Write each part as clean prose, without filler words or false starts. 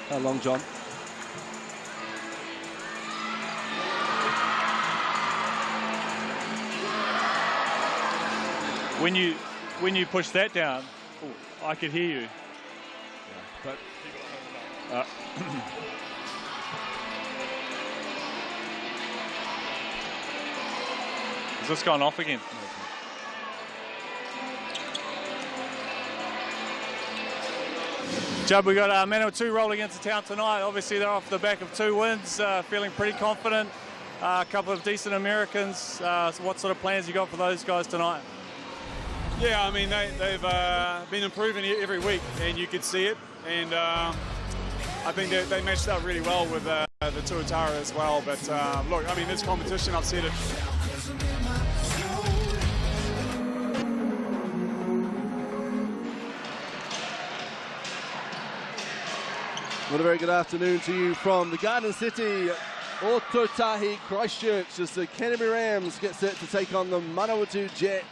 How long, John? When you push that down, I could hear you. Yeah, but has this gone off again? Judd, we got Manawatu rolling into town tonight. Obviously, they're off the back of 2 wins, feeling pretty confident. A couple of decent Americans. So what sort of plans you got for those guys tonight? Yeah, I mean, they've been improving every week, and you could see it. And I think they matched up really well with the Tuatara as well. But look, I mean, this competition, I've said it. What a very good afternoon to you from the Garden City, Ototahi, Christchurch, as the Canterbury Rams get set to take on the Manawatu Jets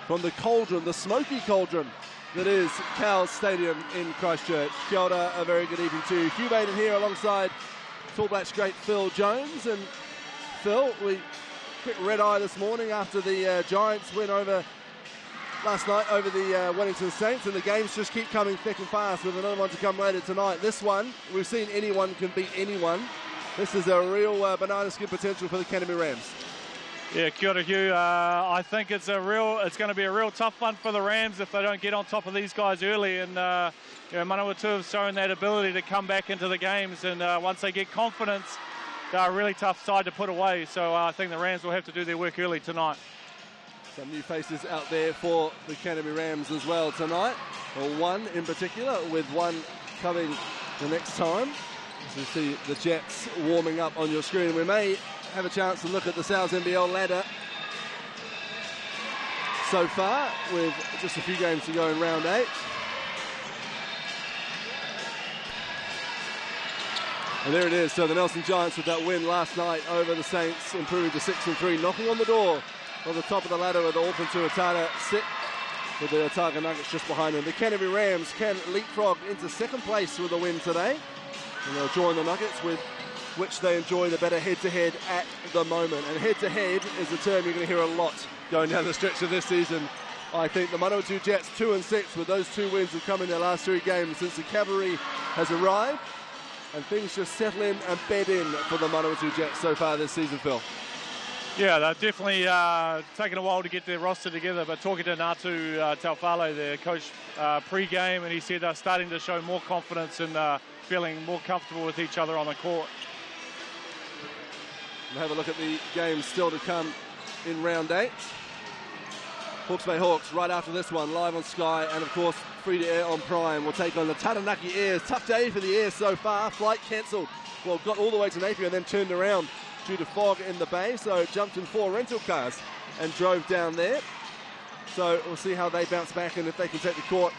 from the cauldron, the smoky cauldron that is Cowles Stadium in Christchurch. Kia ora, a very good evening to you. Hugh Baden here alongside Tall Blacks great Phil Jones. And Phil, we quick red eye this morning after the Giants win over last night over the Wellington Saints, and the games just keep coming thick and fast with another one to come later tonight. This one, we've seen anyone can beat anyone. This is a real banana skin potential for the Canterbury Rams. Yeah, kia ora, Hugh. I think it's going to be a real tough one for the Rams if they don't get on top of these guys early. And Manawatu have shown that ability to come back into the games, and once they get confidence, they're a really tough side to put away. So I think the Rams will have to do their work early tonight. Some new faces out there for the Canterbury Rams as well tonight. Well, one in particular, with one coming the next time. So you see the Jets warming up on your screen. We may have a chance to look at the NZNBL ladder so far, with just a few games to go in round 8. And there it is. So the Nelson Giants, with that win last night over the Saints, improved to 6-3, knocking on the door on the top of the ladder with the Auckland Tuatara sit with the Otago Nuggets just behind them. The Canterbury Rams can leapfrog into second place with a win today, and they'll join the Nuggets, with which they enjoy the better head-to-head at the moment. And head-to-head is a term you're going to hear a lot going down the stretch of this season. I think the Manawatu Jets 2-6, with those 2 wins have come in their last 3 games since the cavalry has arrived, and things just settle in and bed in for the Manawatu Jets so far this season, Phil. Yeah, they're definitely taking a while to get their roster together, but talking to Natu Taufalo, their coach, pre-game, and he said they're starting to show more confidence and feeling more comfortable with each other on the court. We'll have a look at the games still to come in round 8. Hawke's Bay Hawks right after this one, live on Sky, and of course free to air on Prime. We'll take on the Taranaki Airs. Tough day for the Airs so far. Flight cancelled. Well, got all the way to Napier and then turned around due to fog in the bay, so jumped in 4 rental cars and drove down there. So we'll see how they bounce back and if they can take the court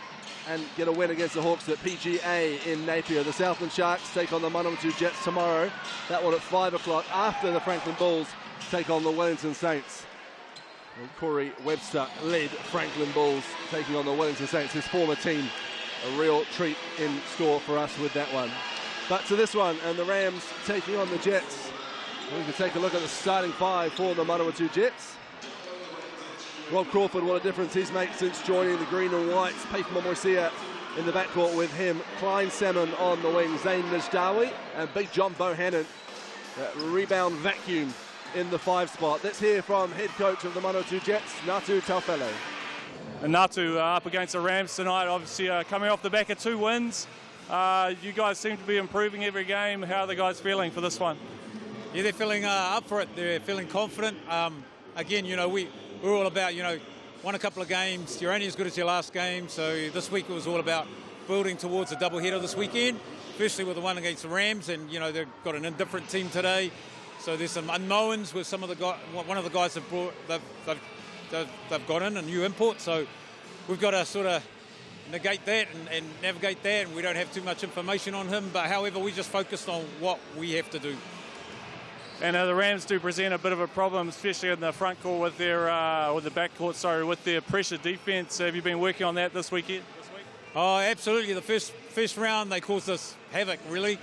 and get a win against the Hawks at PGA in Napier. The Southland Sharks take on the Manawatu Jets tomorrow. That one at 5 o'clock after the Franklin Bulls take on the Wellington Saints. Well, Corey Webster led Franklin Bulls taking on the Wellington Saints, his former team. A real treat in store for us with that one. But to this one, and the Rams taking on the Jets. We can take a look at the starting 5 for the Manawatu Jets. Rob Crawford, what a difference he's made since joining the green and whites. Pape Momoisia in the backcourt with him. Klein Salmon on the wing. Zane Mijdawi and Big John Bohannon. That rebound vacuum in the 5 spot. Let's hear from head coach of the Manawatu Jets, Natu Taufalo. And Natu up against the Rams tonight, obviously coming off the back of 2 wins. You guys seem to be improving every game. How are the guys feeling for this one? Yeah, they're feeling up for it. They're feeling confident. Again, we're all about, won a couple of games. You're only as good as your last game. So this week it was all about building towards a doubleheader this weekend. Firstly with the one against the Rams, and they've got an indifferent team today. So there's some unknowns with some of the guys. One of the guys they've got in a new import. So we've got to sort of negate that and navigate that. And we don't have too much information on him. But however, we just focused on what we have to do. And the Rams do present a bit of a problem, especially in the front court with their, or the back court, sorry, with their pressure defense. Have you been working on that this weekend? Oh, absolutely. The first round, they caused us havoc, really,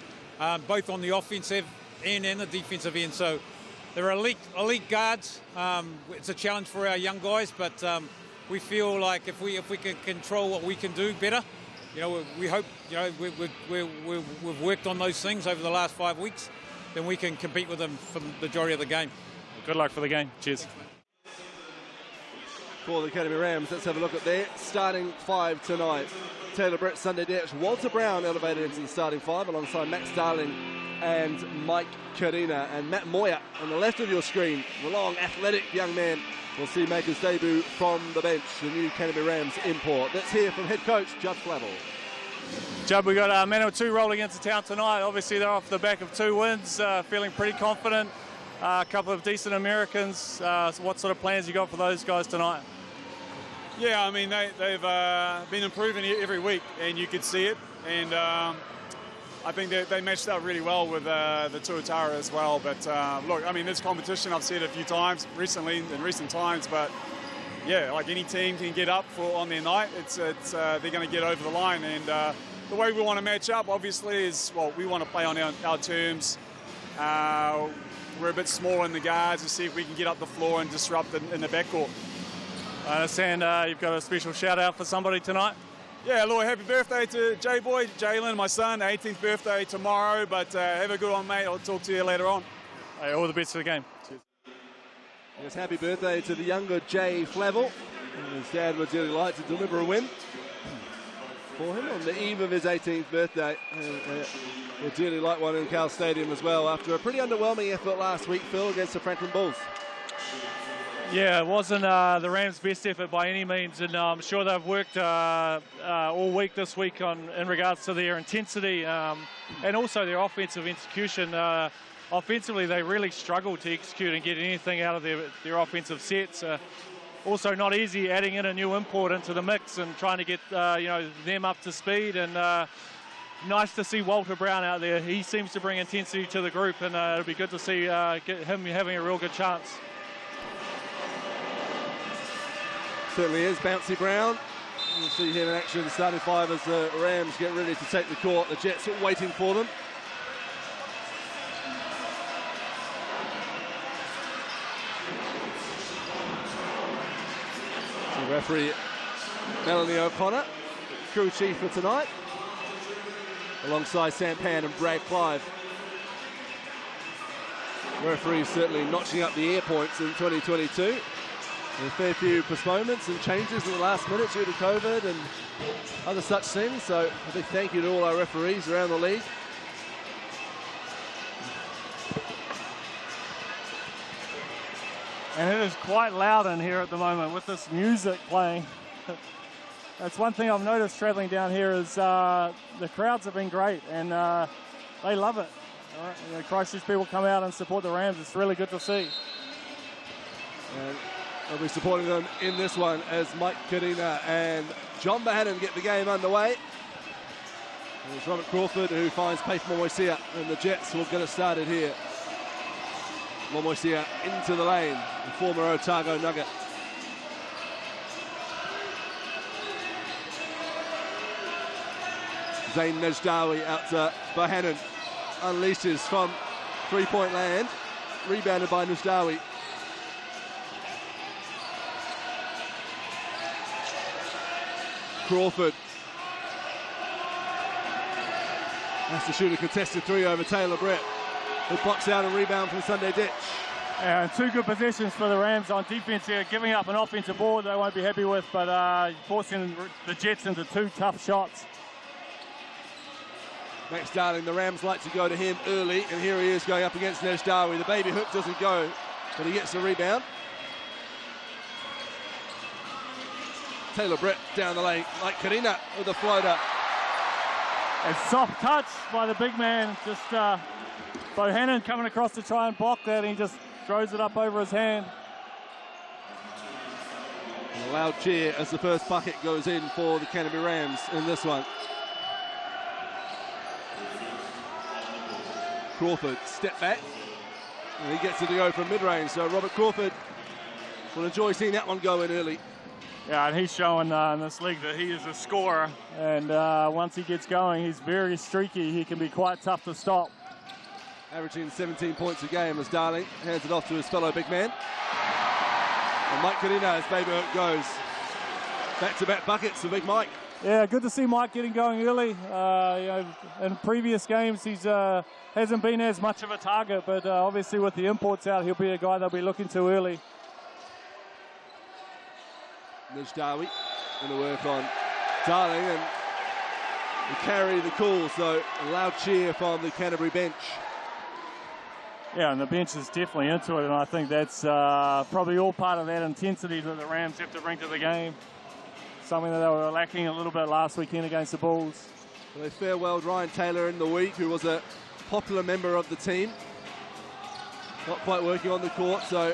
both on the offensive end and the defensive end. So they're elite guards. It's a challenge for our young guys, but we feel like if we can control what we can do better, we hope, we've worked on those things over the last 5 weeks, then we can compete with them for the majority of the game. Good luck for the game. Cheers. For the Canterbury Rams, let's have a look at their starting five tonight. Taylor Britt, Sunday Ditch, Walter Brown elevated into the starting five alongside Max Darling and Mike Karina. And Matt Moyer on the left of your screen, the long, athletic young man, will see make his debut from the bench, the new Canterbury Rams import. Let's hear from head coach Judd Flavel. Judd, we got Manawatu rolling into town tonight. Obviously, they're off the back of 2 wins, feeling pretty confident. A couple of decent Americans. So what sort of plans you got for those guys tonight? Yeah, I mean, they've been improving every week, and you could see it. And I think they matched up really well with the Tuatara as well. But look, I mean, this competition, I've said it a few times recently, in recent times, but yeah, like any team can get up on their night. They're going to get over the line. And the way we want to match up, obviously, is, well, we want to play on our terms. We're a bit small in the guards to see if we can get up the floor and disrupt in the backcourt. I understand you've got a special shout out for somebody tonight. Yeah, Lord, happy birthday to J-Boy, Jalen, my son, 18th birthday tomorrow, but have a good one, mate. I'll talk to you later on. Hey, all the best for the game. Cheers. Yes, happy birthday to the younger Jay Flavel. His dad would really like to deliver a win for him on the eve of his 18th birthday. Would dearly like one in Cowles Stadium as well after a pretty underwhelming effort last week, Phil, against the Franklin Bulls. Yeah, it wasn't the Rams' best effort by any means, and I'm sure they've worked all week this week in regards to their intensity and also their offensive execution. Offensively, they really struggled to execute and get anything out of their offensive sets. Also, not easy adding in a new import into the mix and trying to get them up to speed. And nice to see Walter Brown out there. He seems to bring intensity to the group, and it'll be good to see him having a real good chance. Certainly is. Bouncy Brown. You'll see him in action in the starting five as the Rams get ready to take the court. The Jets are waiting for them. The referee Melanie O'Connor, crew chief for tonight, alongside Sam Pan and Brad Clive. Referees certainly notching up the air points in 2022. A fair few postponements and changes in the last minute due to COVID and other such things. So a big thank you to all our referees around the league. And it is quite loud in here at the moment with this music playing. That's one thing I've noticed traveling down here is the crowds have been great and they love it. Christchurch people come out and support the Rams. It's really good to see. And they'll be supporting them in this one as Mike Karina and John Bohannon get the game underway. There's Robert Crawford who finds Paif Momoisia, and the Jets will get it started here. Momoisia into the lane, the former Otago Nugget. Zayn Najdawi out to Bohannon. Unleashes from three-point land. Rebounded by Najdawi. Crawford has to shoot a contested three over Taylor Britt, who blocks out a rebound from Sunday Ditch. Yeah, 2 good positions for the Rams on defense here, giving up an offensive board they won't be happy with, but forcing the Jets into 2 tough shots. Max Darling, the Rams like to go to him early, and here he is going up against Najdawi. The baby hook doesn't go, but he gets the rebound. Taylor Britt down the lane, like Karina with a floater. A soft touch by the big man, just Bohannon coming across to try and block that, and he just throws it up over his hand. And a loud cheer as the first bucket goes in for the Canterbury Rams in this one. Crawford, step back, and he gets it to go from mid-range, so Robert Crawford will enjoy seeing that one go in early. Yeah, and he's showing in this league that he is a scorer. And once he gets going, he's very streaky. He can be quite tough to stop. Averaging 17 points a game as Darling hands it off to his fellow big man. And Mike Karina, as Baby Hook goes. Back-to-back buckets for Big Mike. Yeah, good to see Mike getting going early. You know, in previous games, he's hasn't been as much of a target, but obviously with the imports out, he'll be a guy they'll be looking to early. Najdawi going to work on Darling and carry the Cowles, so a loud cheer from the Canterbury bench. Yeah, and the bench is definitely into it, and I think that's probably all part of that intensity that the Rams have to bring to the game. Something that they were lacking a little bit last weekend against the Bulls. Well, they farewelled Ryan Taylor in the week, who was a popular member of the team. Not quite working on the court, so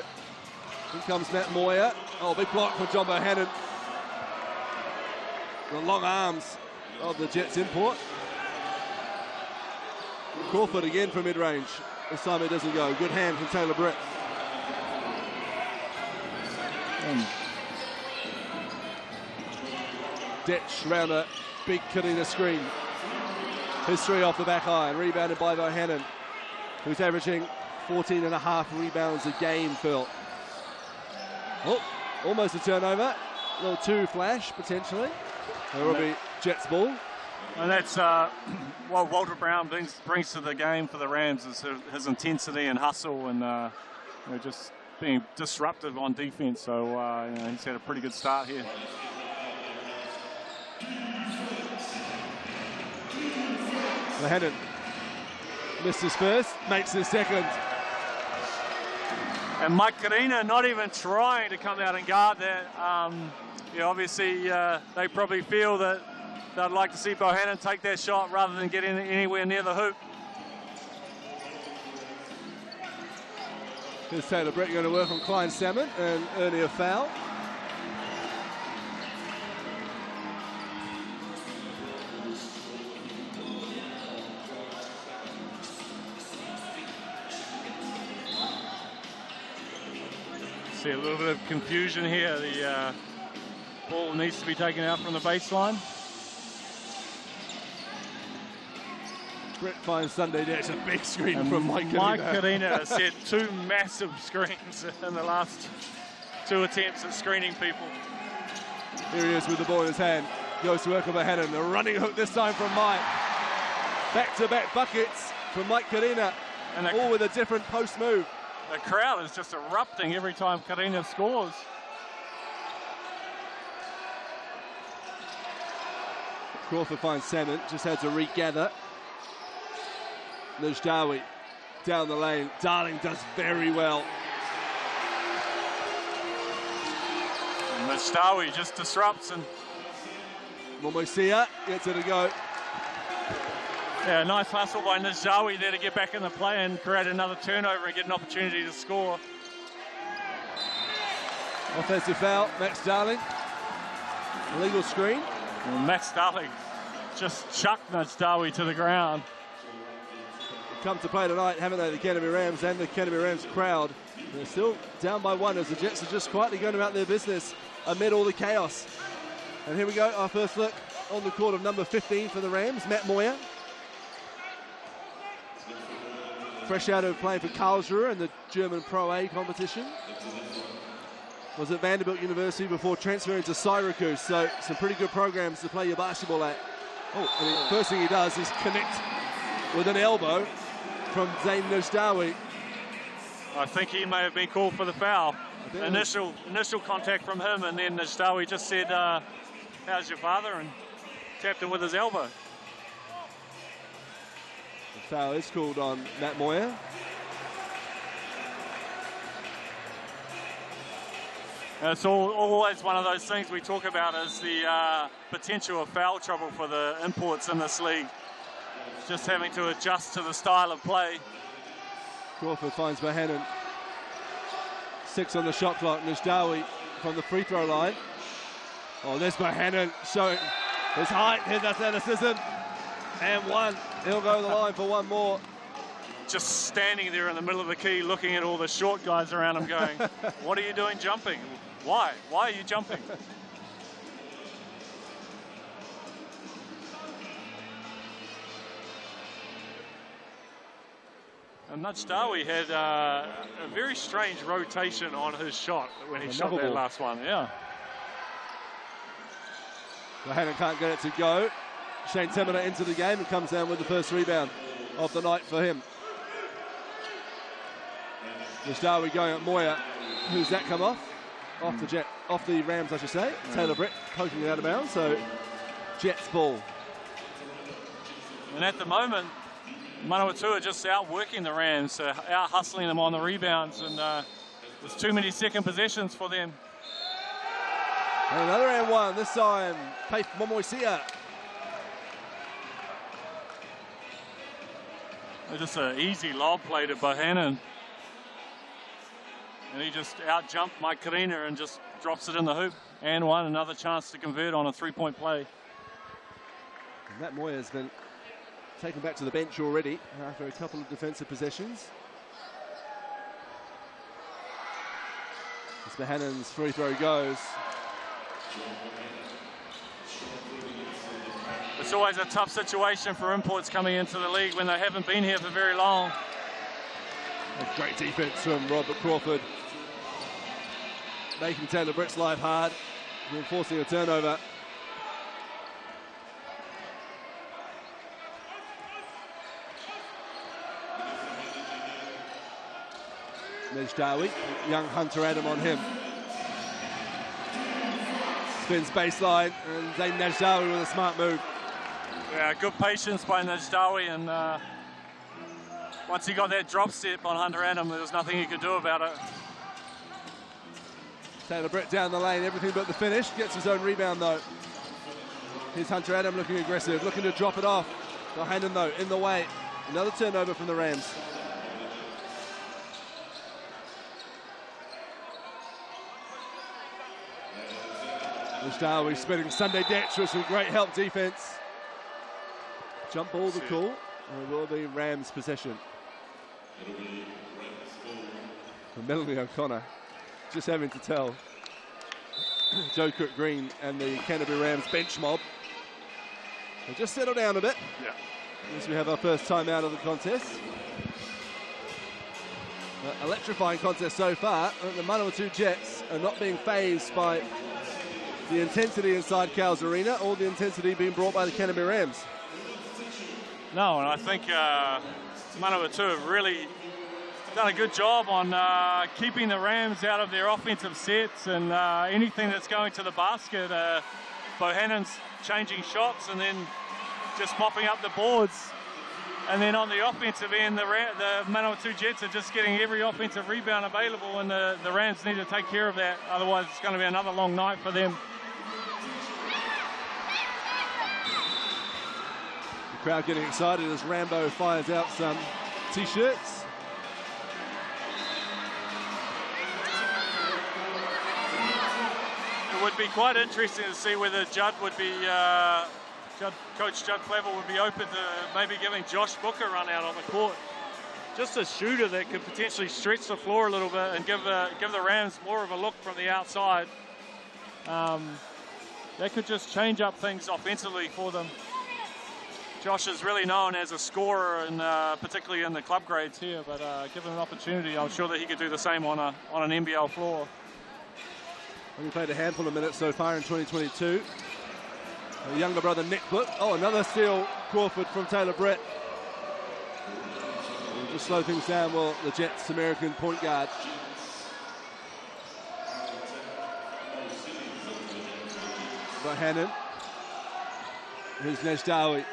here comes Matt Moyer. Oh, big block for John Bohannon. The long arms of the Jets import. Crawford again from mid-range. This time it doesn't go. Good hand from Taylor Britt. Ditch around a big Karina screen. His three off the back iron, rebounded by Bohannon, who's averaging 14.5 rebounds a game, Phil. Oh, almost a turnover. A little two flash, potentially. It will be Jets ball. And that's what Walter Brown brings to the game for the Rams, is his intensity and hustle and you know, just being disruptive on defense. So you know, he's had a pretty good start here. Bohannon missed his first, makes his second. And Mike Karina not even trying to come out and guard that. You know, obviously they probably feel that they'd like to see Bohannon take that shot rather than get in anywhere near the hoop. Here's Taylor Britt going to work on Klein Salmon and earning a foul. See a little bit of confusion here. The ball needs to be taken out from the baseline. Britt finds Sunday there. It's a big screen from Mike Karina. Mike Karina has had two massive screens in the last two attempts at screening people. Here he is with the ball in his hand. Goes to work on Bohannon. A running hook this time from Mike. Back-to-back buckets from Mike Karina. And all with a different post move. The crowd is just erupting every time Karina scores. Crawford finds Salmon. Just had to regather. Najdawi down the lane. Darling does very well. And Najdawi just disrupts and Momoisia gets it to go. Yeah, nice hustle by Najdawi there to get back in the play and create another turnover and get an opportunity to score. Offensive foul, Max Darling. Illegal screen. And Max Darling just chucked Najdawi to the ground. Come to play tonight, haven't they, the Canterbury Rams and the Canterbury Rams crowd. They're still down by one as the Jets are just quietly going about their business amid all the chaos. And here we go, our first look on the court of number 15 for the Rams, Matt Moyer. Fresh out of playing for Cowles in the German Pro A competition. Was at Vanderbilt University before transferring to Syracuse, so some pretty good programs to play your basketball at. Oh, I mean, first thing he does is connect with an elbow from Zayn Najdawi. I think he may have been called for the foul. Initial contact from him, and then Najdawi just said, how's your father? And tapped him with his elbow. The foul is called on Matt Moyer. It's always one of those things we talk about is the potential of foul trouble for the imports in this league. Just having to adjust to the style of play. Crawford finds Bohannon. 6 on the shot clock. Najdawi from the free throw line. Oh, there's Bohannon showing his height, his athleticism. And one. He'll go to the line for one more. Just standing there in the middle of the key looking at all the short guys around him going, what are you doing jumping? Why? Why are you jumping? And Najdawi had a very strange rotation on his shot when he shot that last one. Yeah. Bohannon can't get it to go. Shane Timina into the game and comes down with the first rebound of the night for him. Najdawi going at Moya. Who's that come off? Off the Rams, I should say. Taylor Britt poking it out of bounds. So Jets ball. And at the moment, Manawatu are just outworking the Rams, out hustling them on the rebounds, and there's too many second possessions for them. And another and one, this time, Paif Momoisia. Just an easy lob play to Bohannon. And he just out-jumped Mike Karina and just drops it in the hoop. And one, another chance to convert on a three-point play. And Matt Moya has been taken back to the bench already after a couple of defensive possessions. As Bohannon's free throw goes. It's always a tough situation for imports coming into the league when they haven't been here for very long. A great defense from Robert Crawford. Making Taylor Britt's life hard, and forcing a turnover. Najdawi, young Hunter Adam on him. Spins baseline, and Zayn Najdawi with a smart move. Yeah, good patience by Najdawi, and once he got that drop step on Hunter Adam, there was nothing he could do about it. Taylor Britt down the lane, everything but the finish. Gets his own rebound though. Here's Hunter Adam looking aggressive, looking to drop it off. Bohannon though, in the way. Another turnover from the Rams. Najdawi spinning Sunday Detch with some great help defense. Jump ball the call, and it will be Rams possession. For Melanie O'Connor, just having to tell Joe Cook Green and the Canterbury Rams bench mob, they'll just settle down a bit. Yeah. As we have our first time out of the contest. Electrifying contest so far. The Manawatu Jets are not being fazed by the intensity inside Cowles Arena, or the intensity being brought by the Canterbury Rams. No, and I think Manawatu have really done a good job on keeping the Rams out of their offensive sets, and anything that's going to the basket, Bohannon's changing shots and then just mopping up the boards. And then on the offensive end, the Manawatu Jets are just getting every offensive rebound available, and the Rams need to take care of that. Otherwise, it's going to be another long night for them. The crowd getting excited as Rambo fires out some T-shirts. It would be quite interesting to see whether Judd would be, Coach Judd Flavel would be open to maybe giving Josh Booker a run out on the court. Just a shooter that could potentially stretch the floor a little bit and give the Rams more of a look from the outside. That could just change up things offensively for them. Josh is really known as a scorer, and particularly in the club grades here, but given an opportunity, I'm sure that he could do the same on an NBL floor. Only played a handful of minutes so far in 2022. A younger brother, Nick Book. Oh, another steal, Crawford from Taylor Britt. We'll just slow things down, well, the Jets' American point guard. Bohannon. Here's Najdawi.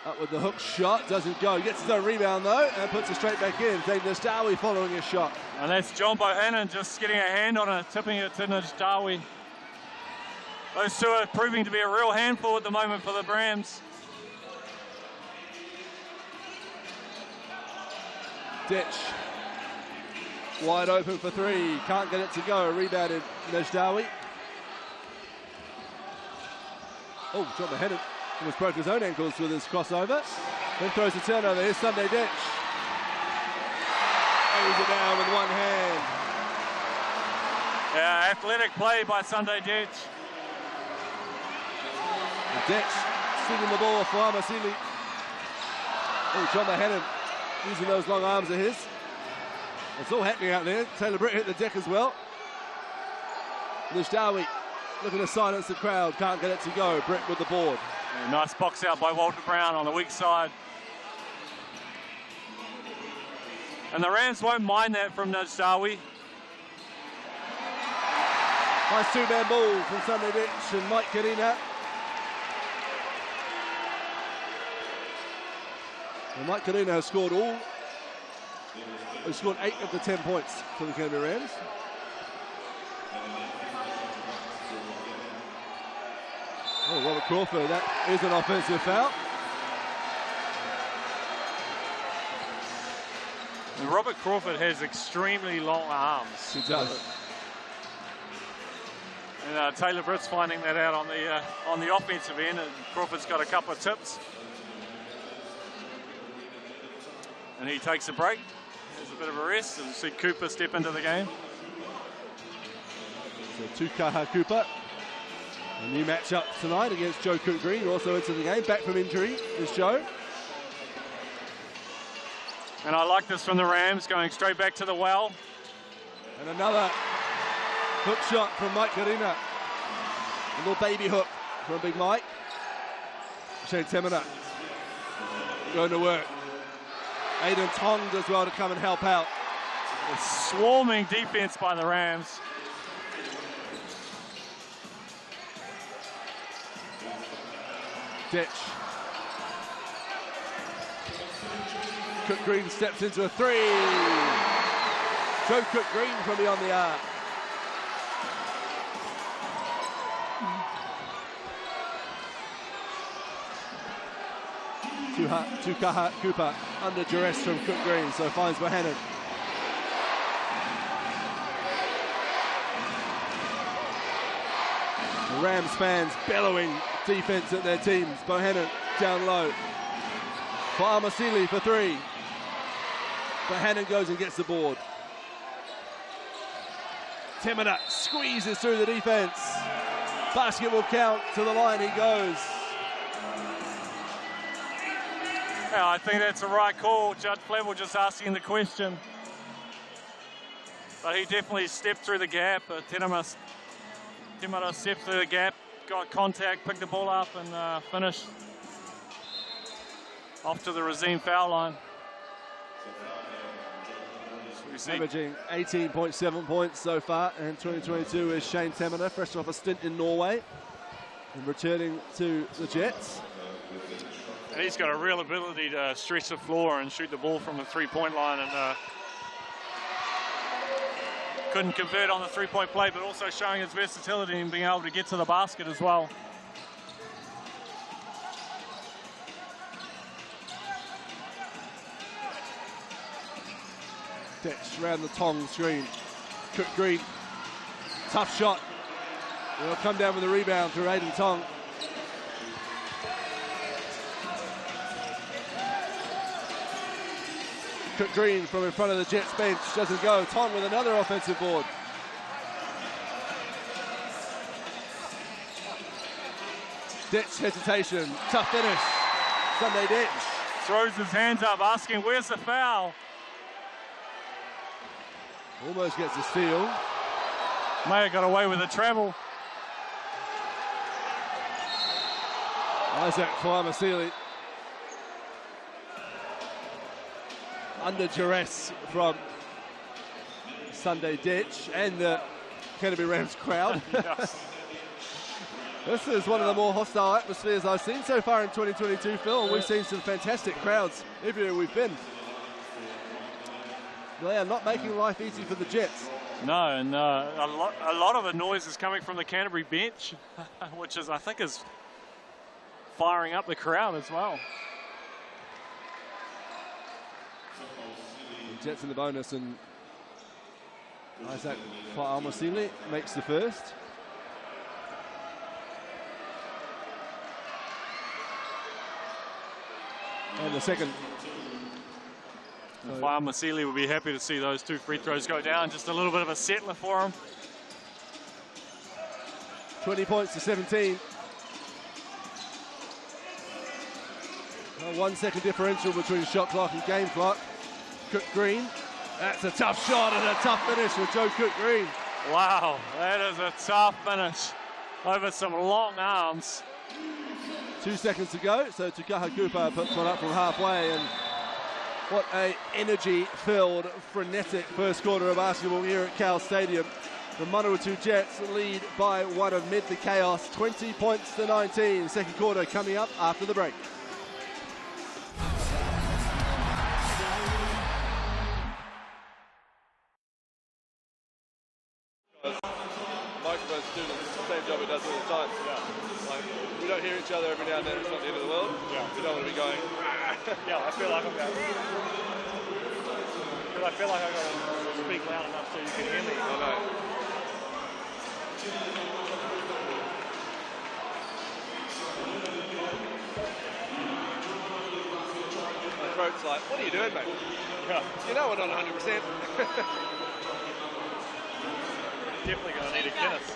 Up with the hook shot, doesn't go. Gets his own rebound though, and puts it straight back in. Zayn Najdawi following his shot. And that's John Bohannon just getting a hand on it, tipping it to Najdawi. Those two are proving to be a real handful at the moment for the Rams. Ditch. Wide open for three. Can't get it to go. Rebounded Najdawi. Oh, John Bohannon almost broke his own ankles with his crossover. Then throws a turnover. Here's Sunday Ditch. Lays it down with one hand. Yeah, athletic play by Sunday Ditch. Ditch stealing the ball for Amasili. Oh, John Bohannon using those long arms of his. It's all happening out there. Taylor Britt hit the deck as well. Nishdawi looking to silence the crowd. Can't get it to go. Britt with the board. Yeah, nice box out by Walter Brown on the weak side. And the Rams won't mind that from Nishdawi. Nice two-man ball from Sunday Ditch and Mike Karina. And Mike Karina has scored 8 of the 10 points for the Canterbury Rams. Oh, Robert Crawford, that is an offensive foul. And Robert Crawford has extremely long arms. He does. And Taylor Britt's finding that out on the offensive end, and Crawford's got a couple of tips. And he takes a break. There's a bit of a rest, and see Cooper step into the game. So Tukaha Cooper, a new matchup tonight against Joe Cook-Green, also into the game. Back from injury is Joe. And I like this from the Rams, going straight back to the well. And another hook shot from Mike Karina. A little baby hook from Big Mike. Shane Temina going to work. Aidan Tong as well to come and help out. A swarming defense by the Rams. Ditch. Cook-Green steps into a three. Joe Cook-Green from beyond the arc. Tukaha Cooper under duress from Cook-Green, so finds Bohannon. The Rams fans bellowing defense at their teams. Bohannon down low. For Amasili for three. Bohannon goes and gets the board. Temina squeezes through the defense. Basketball count, to the line he goes. Yeah, I think that's the right call. Judge Flavel just asking the question. But he definitely stepped through the gap. Temina stepped through the gap, got contact, picked the ball up and finished off to the Razim foul line. Averaging 18.7 points so far in 2022 is Shane Temina, fresh off a stint in Norway and returning to the Jets. And he's got a real ability to stretch the floor and shoot the ball from the three-point line, and couldn't convert on the three-point play, but also showing his versatility and being able to get to the basket as well. Ditch around the Tong screen. Cook-Green, tough shot. It'll come down with a rebound through Aidan Tong. Cook-Green from in front of the Jets bench doesn't go. Tong with another offensive board. Ditch hesitation, tough finish. Sunday Ditch throws his hands up, asking, where's the foul? Almost gets a steal. May have got away with the travel. Isaac Flamasili under duress from Sunday Ditch and the Canterbury Rams crowd. Yes. This is one of the more hostile atmospheres I've seen so far in 2022, Phil. We've seen some fantastic crowds everywhere we've been. They are not making life easy for the Jets. No, and a lot of the noise is coming from the Canterbury bench, which is, I think, is firing up the crowd as well. The Jets in the bonus, and Isaac Fa'amasili makes the first. And the second. Fa'amasili will be happy to see those two free throws go down. Just a little bit of a settler for him. 20 points to 17. A 1 second differential between shot clock and game clock. Cook Green. That's a tough shot and a tough finish for Joe Cook Green. Wow, that is a tough finish over some long arms. 2 seconds to go, so Tukaha Cooper puts one up from halfway, and what a energy-filled, frenetic first quarter of basketball here at Cowles Stadium. The Manawatu Jets lead by one amid the chaos, 20 points to 19. Second quarter coming up after the break. Microphone's doing the same job it does all the time. Yeah. Like, we don't hear each other every now and then, it's not the end of the world. Yeah. We don't want to be going. Yeah, I feel like I'm going. Because I feel like I've got to speak loud enough so you can hear me. I know. My throat's like, what are you doing, mate? Yeah. You know we're not 100%. Definitely going to need a Guinness.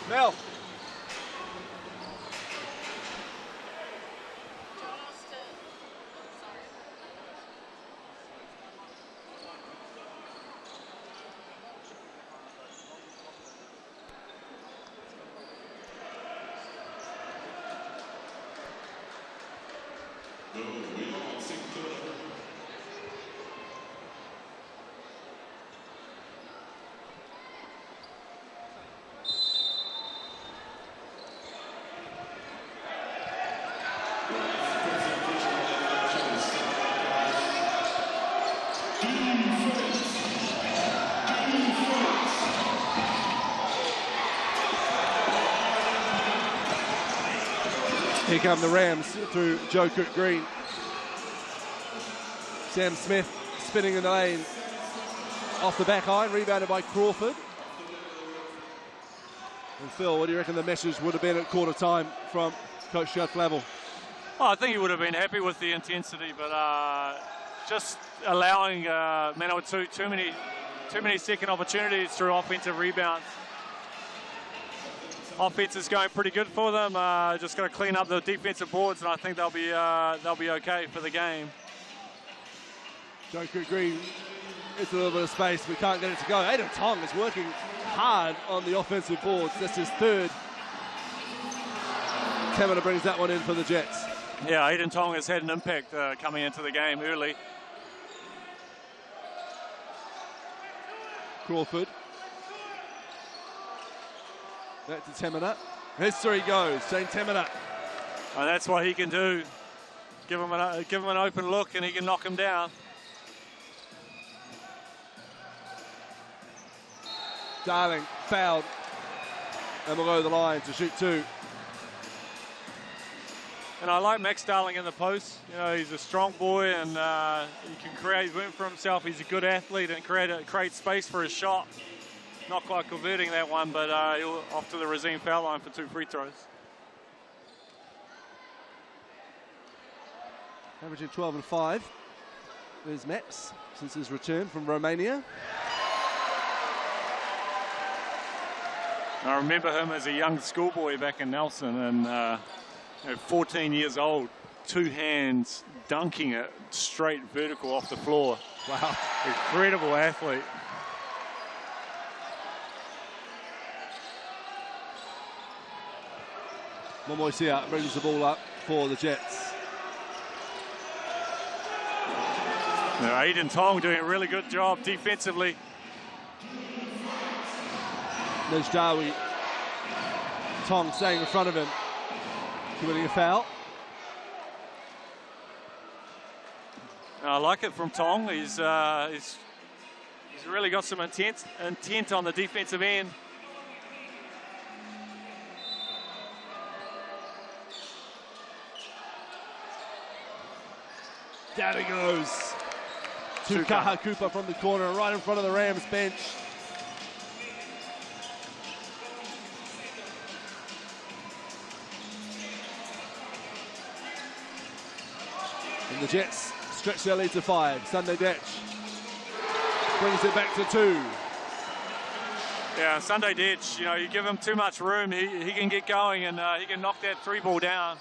Mel. Here come the Rams through Joe Cook Green. Sam Smith spinning in the lane. Off the back iron, rebounded by Crawford. And Phil, what do you reckon the message would have been at quarter time from Coach Judd Flavel? Well, I think he would have been happy with the intensity, but just allowing Manawatu too many second opportunities through offensive rebounds. Offense is going pretty good for them. Just got to clean up the defensive boards, and I think they'll be okay for the game. Joe Cook Green, it's a little bit of space, but can't get it to go. Aiden Tong is working hard on the offensive boards. That's his third. Tamina brings that one in for the Jets. Yeah, Aiden Tong has had an impact coming into the game early. Crawford. Back to Tamina. History goes, Shane Tamina. And that's what he can do. Give him an open look, and he can knock him down. Darling fouled, and will go to the line to shoot two. And I like Max Darling in the post. You know, he's a strong boy and he can create room for himself. He's a good athlete and create space for his shot. Not quite converting that one, but he'll off to the Racine foul line for 2 free throws. Averaging 12 and 5 is Max since his return from Romania. I remember him as a young schoolboy back in Nelson, and you know, 14 years old, 2 hands, dunking it straight vertical off the floor. Wow. Incredible athlete. Momoisia brings the ball up for the Jets. Now, Aiden Tong doing a really good job defensively. Nejdawi. Tong staying in front of him, committing a foul. I like it from Tong. He's really got some intent on the defensive end. Down it goes. To Kaha Cooper from the corner, right in front of the Rams bench. And the Jets stretch their lead to 5. Sunday Detch brings it back to 2. Yeah, Sunday Detch, you know, you give him too much room, he can get going and he can knock that 3 ball down.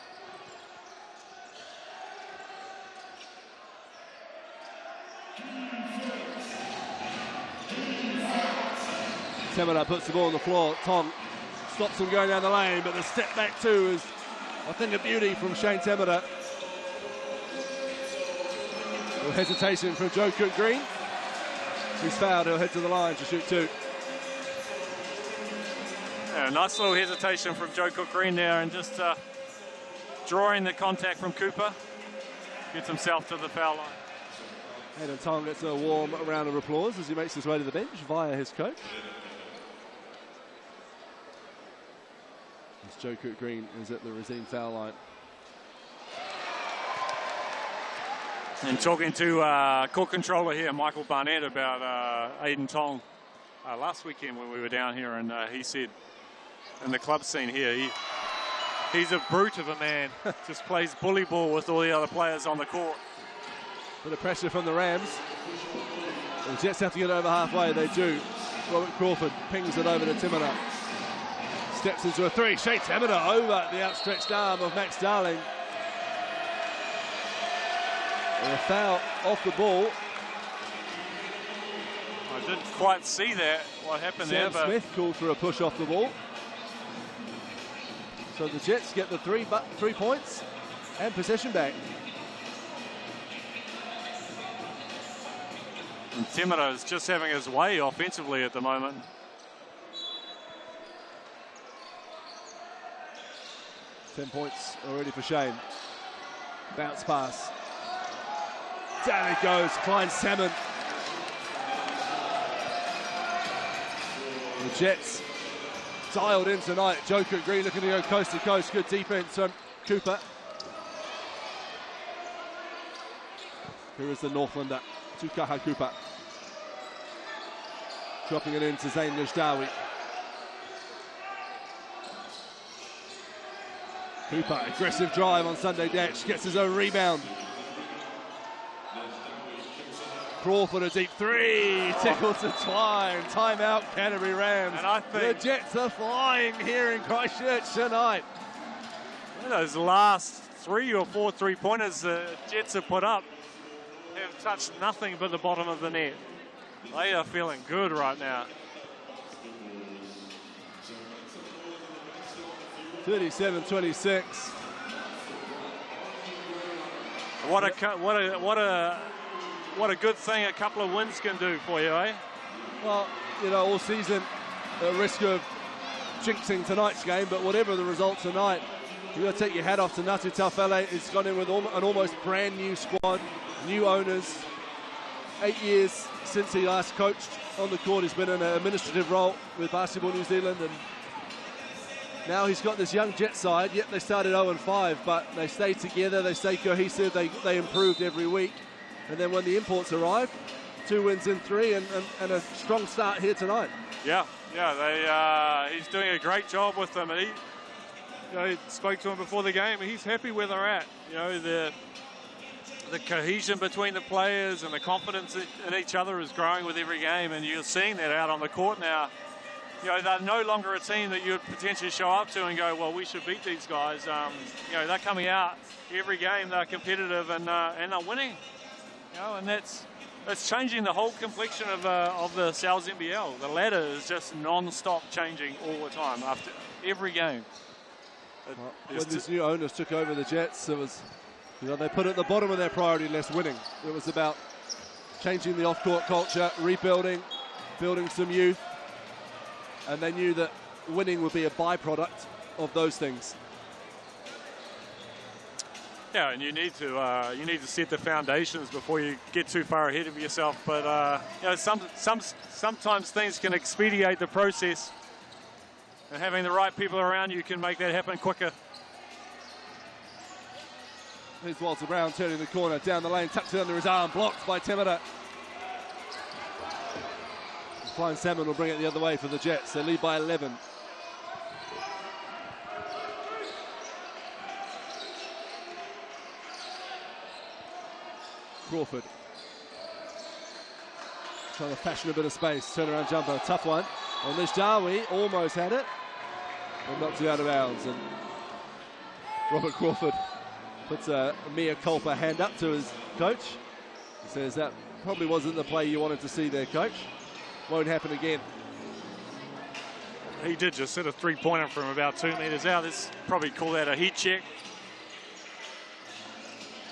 Temera puts the ball on the floor. Tong stops him going down the lane, but the step back 2 is, I think, a beauty from Shane Temera. No hesitation from Joe Cook-Green. He's fouled, he'll head to the line to shoot 2. Yeah, nice little hesitation from Joe Cook-Green there, and just drawing the contact from Cooper. Gets himself to the foul line. Aiden Tong gets a warm round of applause as he makes his way to the bench via his coach. As Joe Cook-Green is at the Racine foul line. And talking to court controller here, Michael Barnett, about Aiden Tong last weekend when we were down here, and he said in the club scene here, he's a brute of a man. Just plays bully ball with all the other players on the court. Bit of pressure from the Rams. The Jets have to get over halfway, they do. Robert Crawford pings it over to Timina. Steps into a 3. Shane Timina over the outstretched arm of Max Darling. And a foul off the ball. I didn't quite see that, what happened Sam there. Smith called for a push off the ball. So the Jets get the 3 points and possession back. And Timera is just having his way offensively at the moment. Ten points already for Shane. Bounce pass. Down it goes, Klein Salmon. The Jets dialed in tonight. Joe Cook-Green looking to go coast to coast. Good defense from Cooper. Here is the Northlander, Tukaha Cooper. Dropping it into Zayn Nejdawi. Cooper, aggressive drive on Sunday Detch, gets his own rebound. Crawford, a deep 3, tickle to Twine. Timeout, Canterbury Rams. And I think the Jets are flying here in Christchurch tonight. Those last 3 or 4 3-pointers the Jets have put up have touched nothing but the bottom of the net. They are feeling good right now. 37-26. What a good thing a couple of wins can do for you, eh? Well, you know, all season at risk of jinxing tonight's game, but whatever the result tonight, you've got to take your hat off to Natu Taufele. He's gone in with an almost brand new squad, new owners. 8 years since he last coached on the court. He's been in an administrative role with Basketball New Zealand, and Now he's got this young Jet side. Yep, they started 0-5, but they stayed together, they stayed cohesive, they improved every week. And then when the imports arrived, 2 wins in 3 and a strong start here tonight. Yeah, he's doing a great job with them. And he spoke to him before the game. He's happy where they're at. The cohesion between the players and the confidence in each other is growing with every game, and you're seeing that out on the court now. They're no longer a team that you'd potentially show up to and go, well, we should beat these guys. They're coming out every game, they're competitive, and they're winning. And that's changing the whole complexion of the Cowles NBL. The ladder is just non-stop changing all the time after every game. When these new owners took over the Jets, it was, they put at the bottom of their priority list winning. It was about changing the off-court culture, rebuilding, building some youth. And they knew that winning would be a byproduct of those things. Yeah, and you need to set the foundations before you get too far ahead of yourself. But sometimes things can expedite the process, and having the right people around you can make that happen quicker. Here's Walter Brown turning the corner, down the lane, tucks it under his arm, blocked by Timida. Flying Salmon will bring it the other way for the Jets. They lead by 11. Crawford trying to fashion a bit of space. Turnaround jumper, tough one. On this Darby, almost had it, but knocked it out of bounds. And Robert Crawford puts a mea culpa hand up to his coach. He says that probably wasn't the play you wanted to see there, coach. Won't happen again. He did just hit a 3-pointer from about 2 meters out. This probably call that a heat check.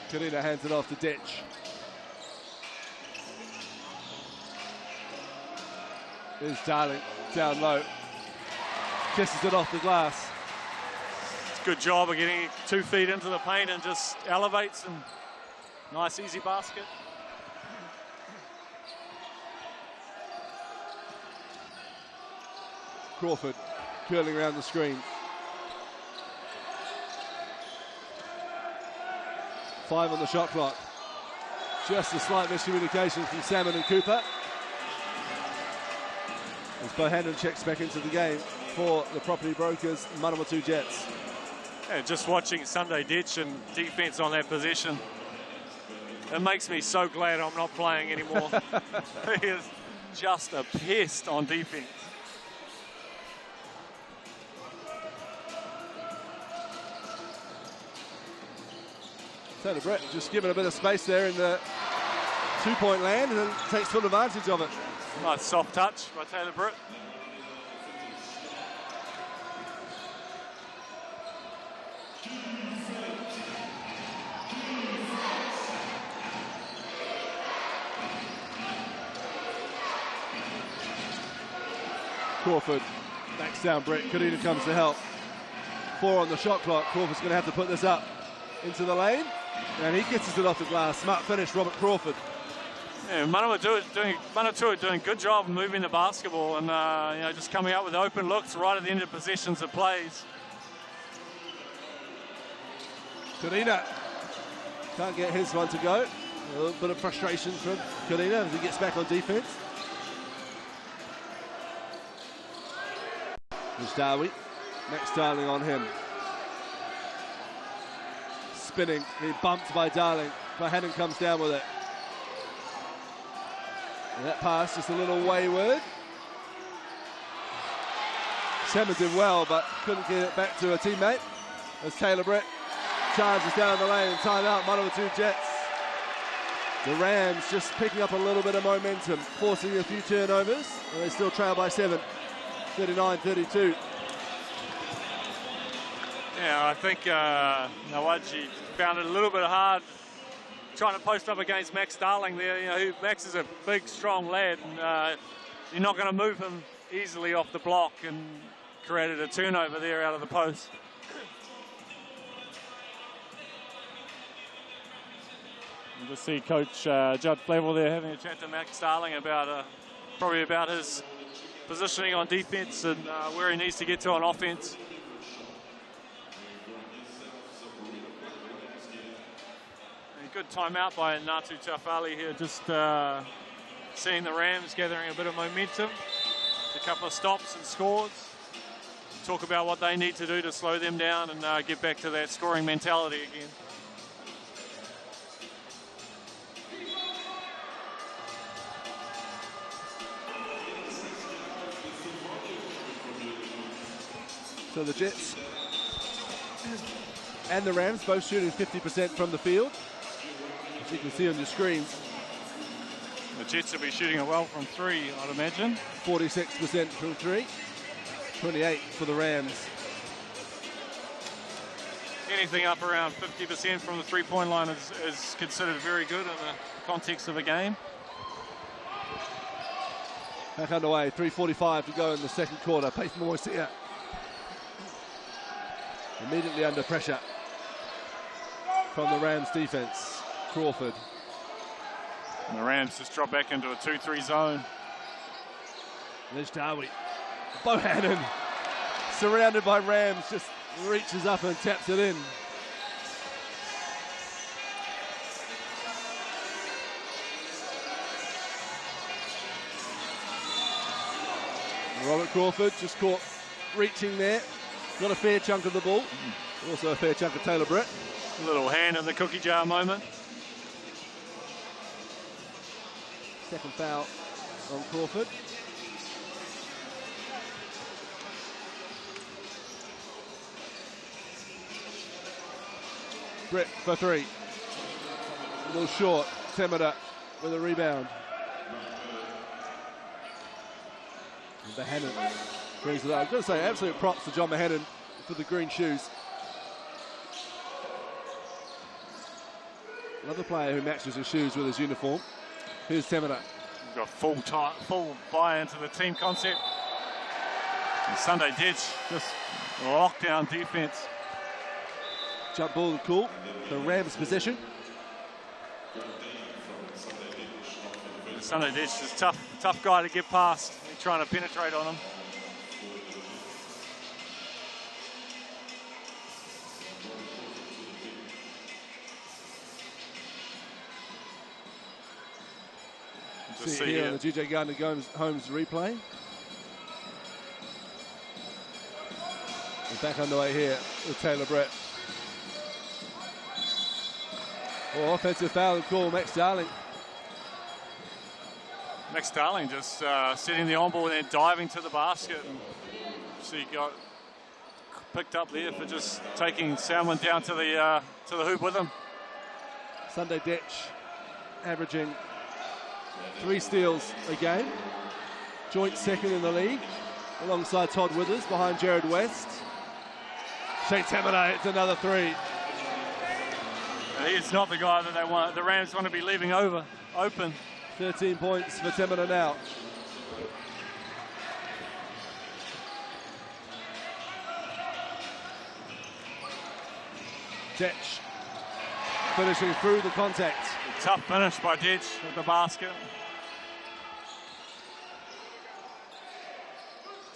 Karina hands it off to Detch. Here's Darling down low. Kisses it off the glass. Good job of getting 2 feet into the paint and just elevates, and nice easy basket. Crawford curling around the screen. 5 on the shot clock. Just a slight miscommunication from Salmon and Cooper. As Bohannon checks back into the game for the property brokers, Manawatu Jets. Yeah, just watching Sunday Ditch and defense on that possession, it makes me so glad I'm not playing anymore. He is just a pest on defense. Taylor Brett just given a bit of space there in the 2-point land and then takes full advantage of it. Nice soft touch by Taylor Brett. Crawford backs down Brett. Karina comes to help. 4 on the shot clock. Crawford's going to have to put this up into the lane. And he gets it off the glass. Smart finish, Robert Crawford. Yeah, Manawatu are doing a good job moving the basketball and just coming out with open looks right at the end of possessions of plays. Karina can't get his one to go. A little bit of frustration from Karina as he gets back on defense. There's Darby. Max Darling on him. Spinning, he bumped by Darling. Bohannon comes down with it. And that pass just a little wayward. Salmon did well, but couldn't get it back to a teammate. As Taylor Brett charges down the lane and timeout, Manawatu Jets. The Rams just picking up a little bit of momentum, forcing a few turnovers, and they still trail by 7, 39-32. Yeah, I think Nawaji found it a little bit hard trying to post up against Max Darling there. Max is a big, strong lad, and you're not going to move him easily off the block, and created a turnover there out of the post. You just see Coach Judd Flavel there having a chat to Max Darling about probably about his positioning on defense and where he needs to get to on offense. good timeout by Natu Tafali here, just seeing the Rams gathering a bit of momentum. A couple of stops and scores. Talk about what they need to do to slow them down and get back to that scoring mentality again. So the Jets and the Rams both shooting 50% from the field, as you can see on your screens. The Jets will be shooting it well from three, I'd imagine. 46% from three, 28 for the Rams. Anything up around 50% from the three-point line is considered very good in the context of a game. Back underway, 3:45 to go in the second quarter. Pace Moise here. Immediately under pressure from the Rams defense. Crawford. And the Rams just drop back into a 2-3 zone. Lishtawi. Bohannon, surrounded by Rams, just reaches up and taps it in. Robert Crawford just caught reaching there. Got a fair chunk of the ball. Also a fair chunk of Taylor Britt. A little hand in the cookie jar moment. Second foul on Crawford. Britt for three. A little short. Temeda with a rebound. Bohannon brings it up. I've got to say, absolute props to John Bohannon for the green shoes. Another player who matches his shoes with his uniform. Here's Temeda. We've got full buy into the team concept. And Sunday Ditch, just lockdown defense. Jump ball cool. The Rams possession. Sunday Ditch is tough guy to get past. He's trying to penetrate on him. See here on the GJ Gardner-Holmes replay. We're back underway here with Taylor Britt. Oh, offensive foul call, Max Darling. Max Darling just setting the on-ball and then diving to the basket. And so he got picked up there for just taking Salmon down to the hoop with him. Sunday Ditch averaging 3 steals a game. Joint second in the league, alongside Todd Withers, behind Jared West. Shea Temeda hits another three. He's not the guy that the Rams want to be leaving open. 13 points for Temeda now. Ditch finishing through the contact. A tough finish by Ditch with the basket.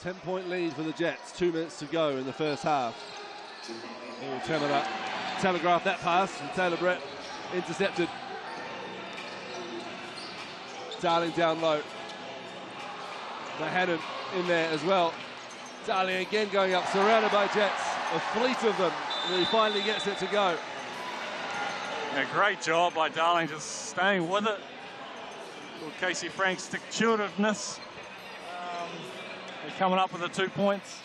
10-point lead for the Jets. 2 minutes to go in the first half. Oh, Temeda telegraphed that pass, and Taylor Britt intercepted. Darling down low. Bohannon in there as well. Darling again going up, surrounded by Jets. A fleet of them, and he finally gets it to go. A great job by Darling, just staying with it. Little Casey Frank's stick-to-itiveness. They're coming up with the 2 points.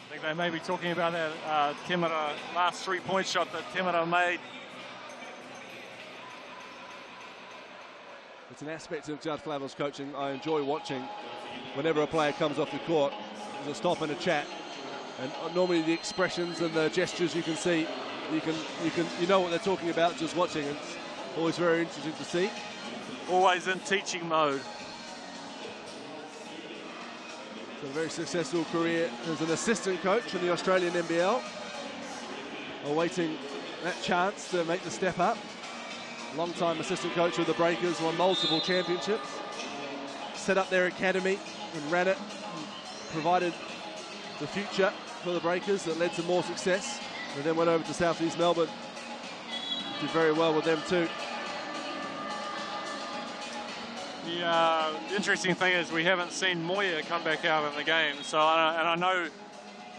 I think they may be talking about that Temeda last 3-point shot that Temeda made. It's an aspect of Judd Flavel's coaching I enjoy watching. Whenever a player comes off the court, there's a stop and a chat, and normally the expressions and the gestures you can see, you know what they're talking about just watching. It's always very interesting to see. Always in teaching mode. A very successful career as an assistant coach in the Australian NBL, awaiting that chance to make the step up. Long-time assistant coach of the Breakers, won multiple championships, set up their academy and ran it, and provided the future for the Breakers that led to more success. And then went over to South East Melbourne. Did very well with them too. The interesting thing is we haven't seen Moya come back out in the game. So, and I know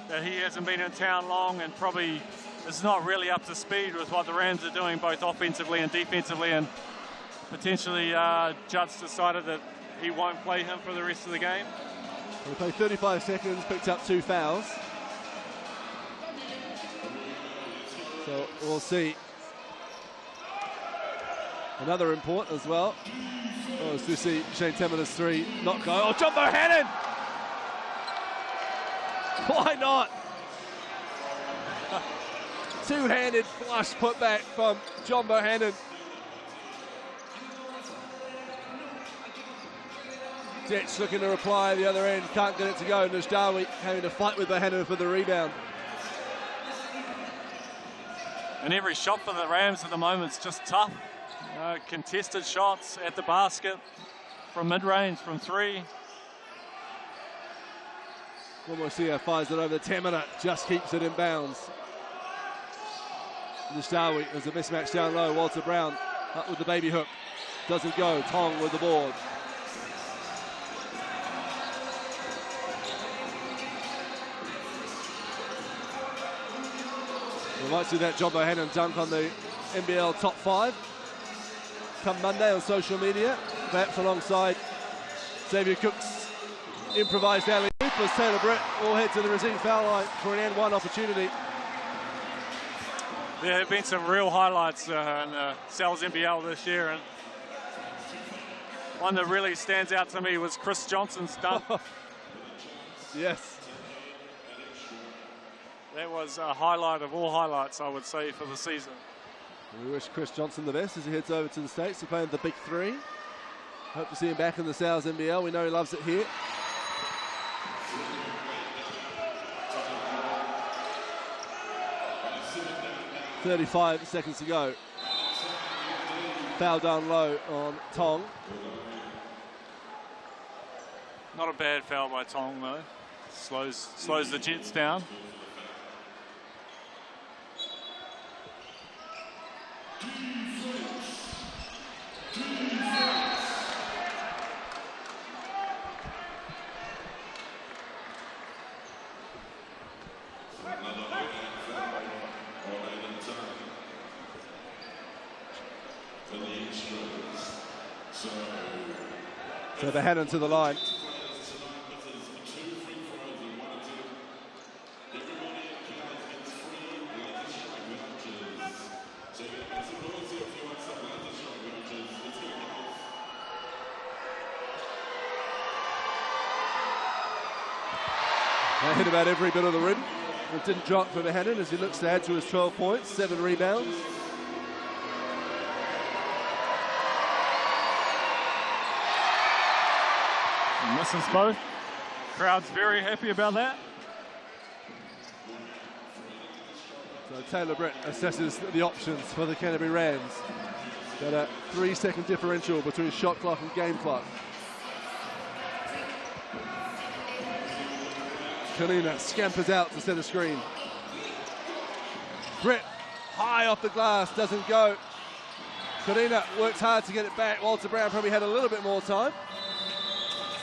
that he hasn't been in town long and probably is not really up to speed with what the Rams are doing, both offensively and defensively. And potentially Judd's decided that he won't play him for the rest of the game. He played 35 seconds, picked up 2 fouls. So we'll see. Another import as well. Oh, as we see Shane Temina's 3 not go. Oh, John Bohannon! Why not? Two-handed flush putback from John Bohannon. Jets looking to reply at the other end, can't get it to go. Najdawi having to fight with Bohannon for the rebound. And every shot for the Rams at the moment is just tough. Contested shots at the basket from mid-range, from 3. Momosia fires it over. Temina just keeps it in bounds. Najdawi, there's a mismatch down low. Walter Brown up with the baby hook. Doesn't go. Tong with the board. We might see that John Bohannon dunk on the NBL top 5 come Monday on social media, perhaps alongside Xavier Cook's improvised alley-oop as Taylor Britt will head to the receiving foul line for an N1 opportunity. There have been some real highlights in the Cowles NBL this year, and one that really stands out to me was Chris Johnson's dunk. Yes. That was a highlight of all highlights, I would say, for the season. We wish Chris Johnson the best as he heads over to the States to play in the Big 3. Hope to see him back in the Cowles NBL. We know he loves it here. .35 seconds to go. Foul down low on Tong. Not a bad foul by Tong, though. Slows the Jets down. So Bohannon to the line. That hit about every bit of the rim. It didn't drop for Bohannon as he looks to add to his 12 points, 7 rebounds. Misses both. Crowd's very happy about that. So Taylor Britt assesses the options for the Canterbury Rams. Got a 3-second differential between shot clock and game clock. Kalina scampers out to set a screen. Britt high off the glass, doesn't go. Kalina works hard to get it back. Walter Brown probably had a little bit more time.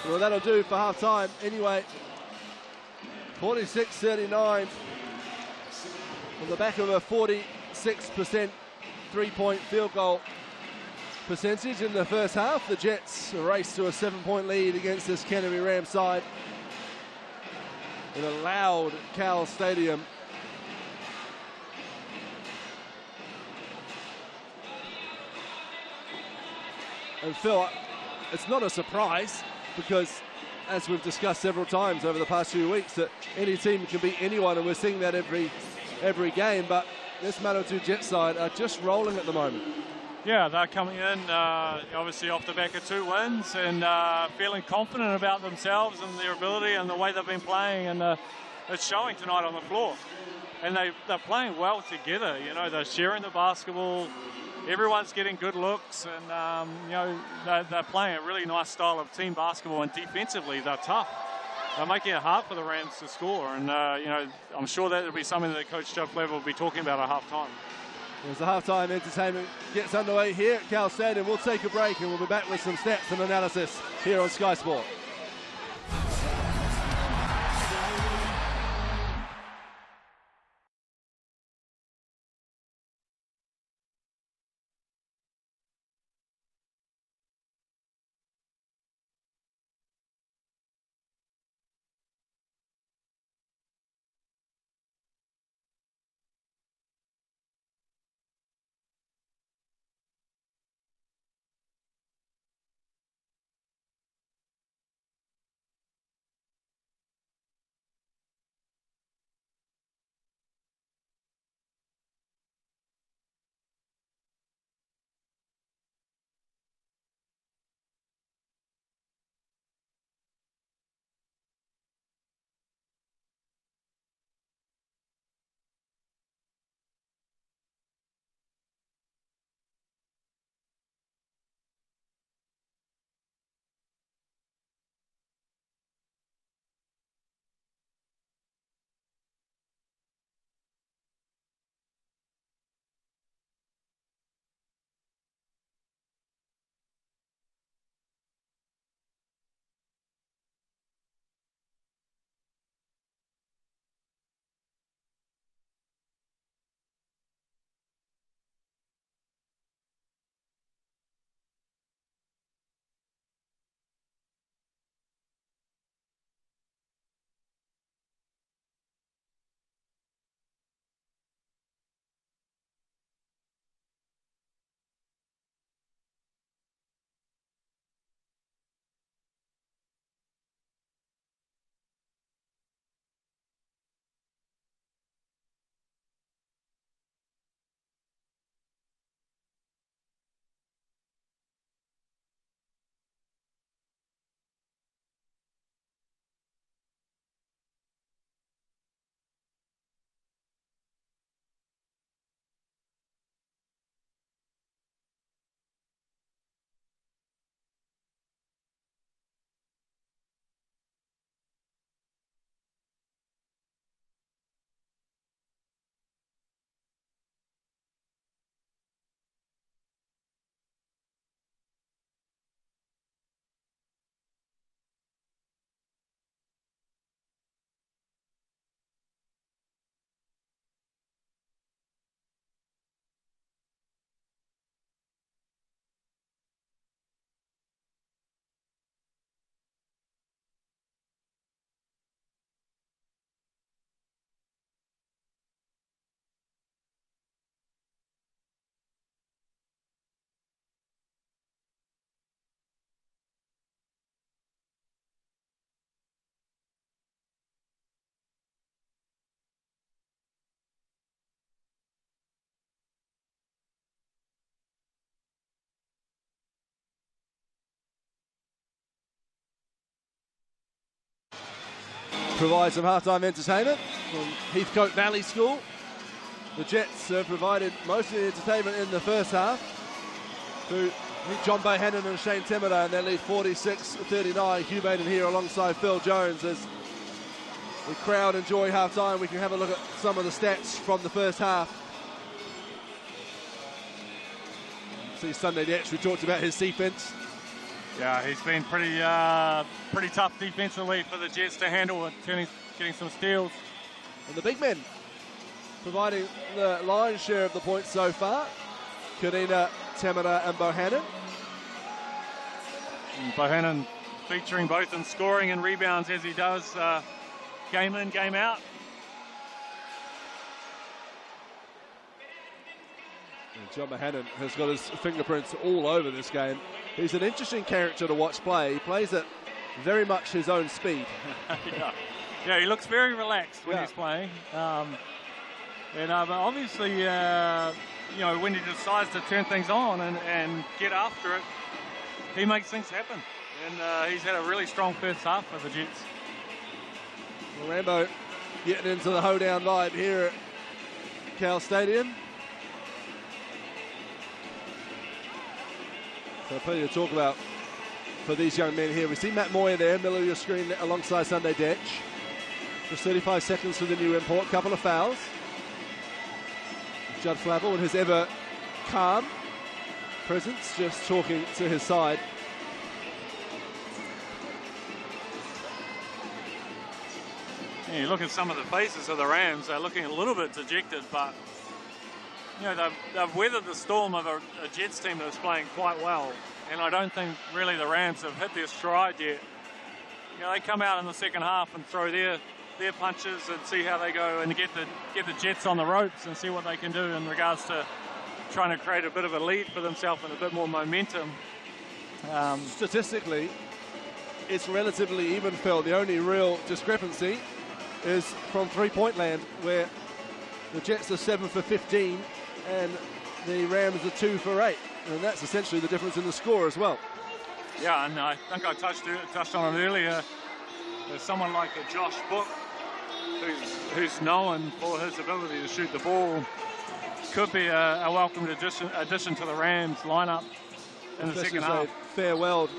Well, that'll do for half time anyway. 46-39 on the back of a 46% three-point field goal percentage in the first half. The Jets race to a 7-point lead against this Canterbury Rams side in a loud Cowles Stadium. And Phil, it's not a surprise because, as we've discussed several times over the past few weeks, that any team can beat anyone, and we're seeing that every game. But this Manawatu Jet side are just rolling at the moment. Yeah, they're coming in obviously off the back of 2 wins and feeling confident about themselves and their ability and the way they've been playing, and it's showing tonight on the floor. And they're playing well together. You know, they're sharing the basketball. Everyone's getting good looks, and you know, they're playing a really nice style of team basketball, and defensively they're tough. they're making it hard for the Rams to score. And, you know, I'm sure that will be something that Coach Joe Clever will be talking about at half-time. As the half-time entertainment gets underway here at Cowles Stadium, we'll take a break and we'll be back with some stats and analysis here on Sky Sport. Provide some halftime entertainment from Heathcote Valley School. The Jets provided most of the entertainment in the first half through John Bohannon and Shane Temida, and they lead 46-39. Hugh Baden here alongside Phil Jones. As the crowd enjoy halftime, we can have a look at some of the stats from the first half. See Sunday Nets, we talked about his defense. Yeah, he's been pretty tough defensively for the Jets to handle it, getting some steals. And the big men providing the lion's share of the points so far. Karina, Temida and Bohannon. And Bohannon featuring both in scoring and rebounds as he does game in, game out. And John Bohannon has got his fingerprints all over this game. He's an interesting character to watch play. He plays at very much his own speed. Yeah, he looks very relaxed when he's playing. But obviously, you know, when he decides to turn things on and get after it, he makes things happen. And he's had a really strong first half for the Jets. Well, Rambo getting into the hoedown vibe here at Cowles Stadium. So plenty to talk about for these young men here. We see Matt Moyer there, middle of your screen, alongside Sunday Detch. Just 35 seconds for the new import, couple of fouls. Judd Flavel, with his ever calm presence, just talking to his side. Yeah, you look at some of the faces of the Rams, they're looking a little bit dejected, but you know, they've weathered the storm of a Jets team that's playing quite well, and I don't think really the Rams have hit their stride yet. You know, they come out in the second half and throw their punches and see how they go and get the Jets on the ropes and see what they can do in regards to trying to create a bit of a lead for themselves and a bit more momentum. Statistically, it's relatively even, Phil. The only real discrepancy is from three-point land, where the Jets are 7 for 15 and the Rams are 2 for 8, and that's essentially the difference in the score as well. Yeah, and I think I touched on it earlier. There's someone like a Josh Book, who's known for his ability to shoot the ball, could be a welcome addition to the Rams lineup in the second half. Farewelled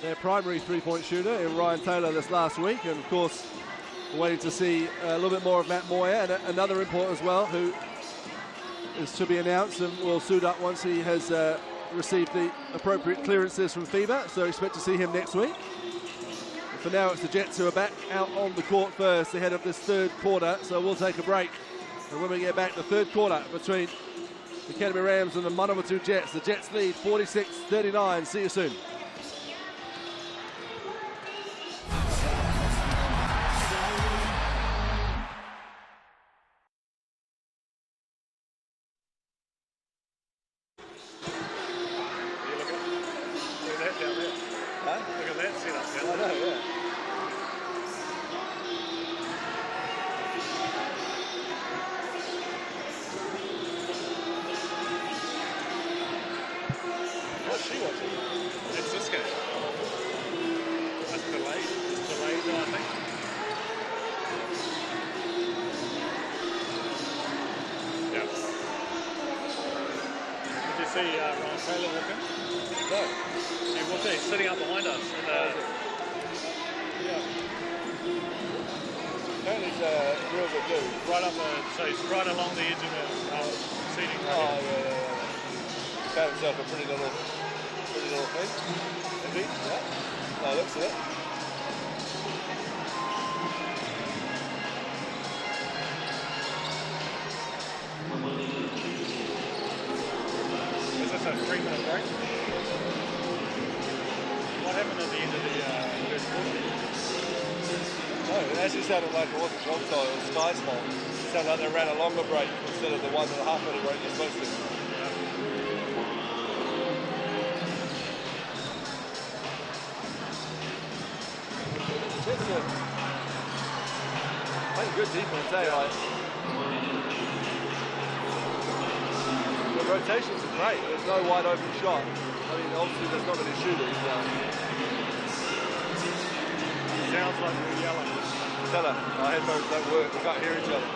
their primary three-point shooter in Ryan Taylor this last week, and of course waiting to see a little bit more of Matt Moyer, and another import as well, who is to be announced and will suit up once he has received the appropriate clearances from FIBA, so expect to see him next week. And for now, it's the Jets who are back out on the court first ahead of this third quarter, so we'll take a break. And when we get back, the third quarter between the Canterbury Rams and the Manawatu Jets. The Jets lead 46-39. See you soon. Good defense, eh? Like, the rotations are great. There's no wide open shot. I mean, obviously there's not many shooters. Sounds like we're yelling. Tell her, our headphones don't work. We can't hear each other.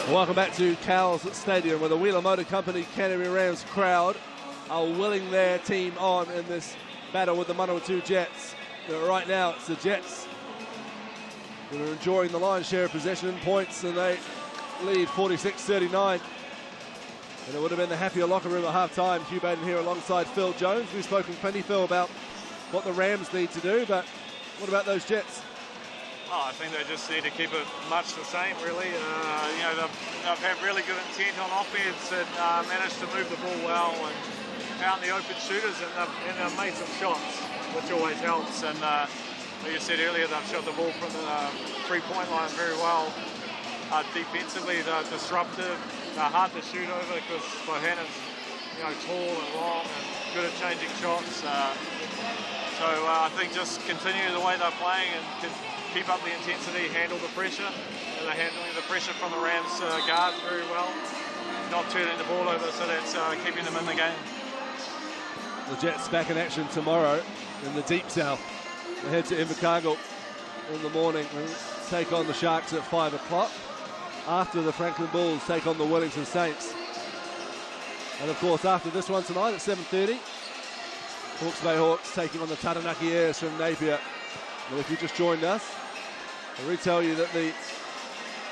Welcome back to Cowles Stadium, where the Wheeler Motor Company Canterbury Rams crowd are willing their team on in this battle with the Manawatu Jets. But right now it's the Jets that are enjoying the lion's share of possession and points, and they lead 46-39. And it would have been the happier locker room at half-time. Hugh Baden here alongside Phil Jones. We've spoken plenty, Phil, about what the Rams need to do, but what about those Jets? Oh, I think they just need to keep it much the same, really. You know, they've had really good intent on offense and managed to move the ball well and out in the open shooters, and they've made some shots, which always helps. And like you said earlier, they've shot the ball from the three-point line very well. Defensively, they're disruptive. They're hard to shoot over because Bohannon's, you know, tall and long and good at changing shots. So I think just continue the way they're playing and keep up the intensity, handle the pressure. And they're handling the pressure from the Rams guards very well. Not turning the ball over, so that's keeping them in the game. The Jets back in action tomorrow in the deep south. They head to Invercargill in the morning and take on the Sharks at 5 o'clock. After the Franklin Bulls take on the Wellington Saints. And of course after this one tonight at 7:30, Hawke's Bay Hawks taking on the Taranaki Airs from Napier. Well, if you just joined us, I'll retell you that the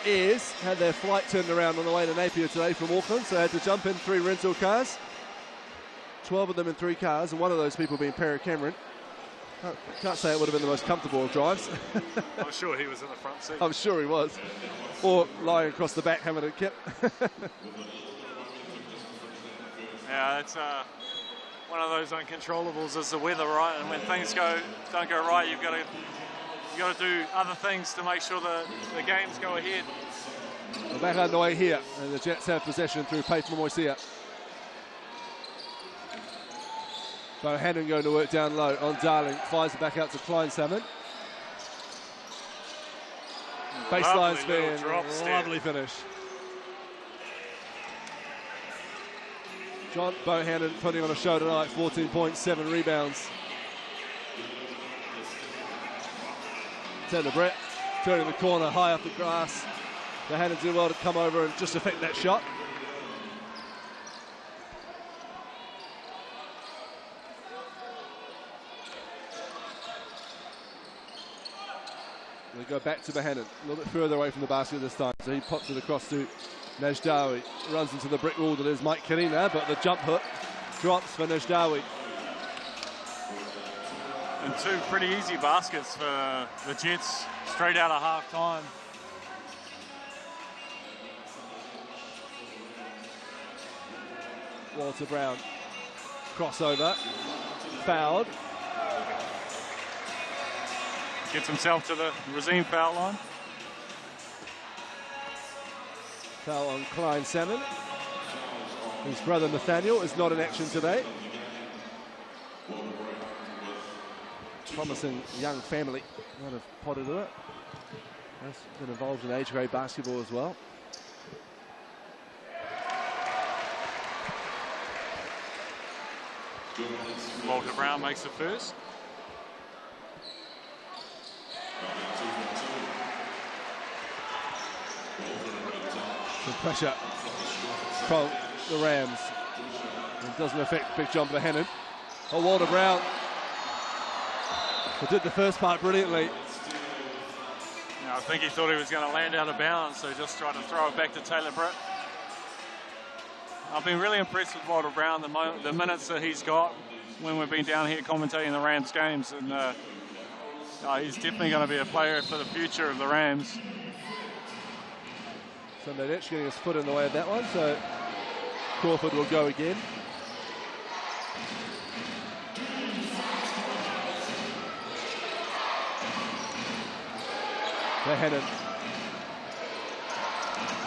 Airs had their flight turned around on the way to Napier today from Auckland, so they had to jump in 3 rental cars, 12 of them in 3 cars, and one of those people being Perry Cameron. Can't say it would have been the most comfortable of drives. I'm sure he was in the front seat. I'm sure he was. Or lying across the back having a kip. Yeah, it's one of those uncontrollables is the weather, right? And when things don't go right, you've got to do other things to make sure the games go ahead. We're back underway here, and the Jets have possession through Pace Momoisia. Bohannon going to work down low on Darling, fires it back out to Klein Salmon. Baseline spin, lovely finish. John Bohannon putting on a show tonight, 14 points, 7 rebounds. Taylor Brett turning the corner high up the grass. Bohannon did well to come over and just effect that shot. We go back to Bohannon, a little bit further away from the basket this time. So he pops it across to Najdawi, runs into the brick wall that is Mike Karina, but the jump hook drops for Najdawi. And 2 pretty easy baskets for the Jets straight out of half time. Walter Brown, crossover, fouled. Gets himself to the Razine foul line. Foul on Klein Salmon. His brother Nathaniel is not in action today. Promising young family. Might have potted to it. Has been involved in age grade basketball as well. Walter Brown makes the first. Some pressure from the Rams. It doesn't affect Big John Bohannon. Oh, Walter Brown. He did the first part brilliantly. Yeah, I think he thought he was going to land out of bounds, so he just tried to throw it back to Taylor Britt. I've been really impressed with Walter Brown, the minutes that he's got when we've been down here commentating the Rams games, and he's definitely going to be a player for the future of the Rams. Sunday Ditch getting his foot in the way of that one, so Crawford will go again. Bohannon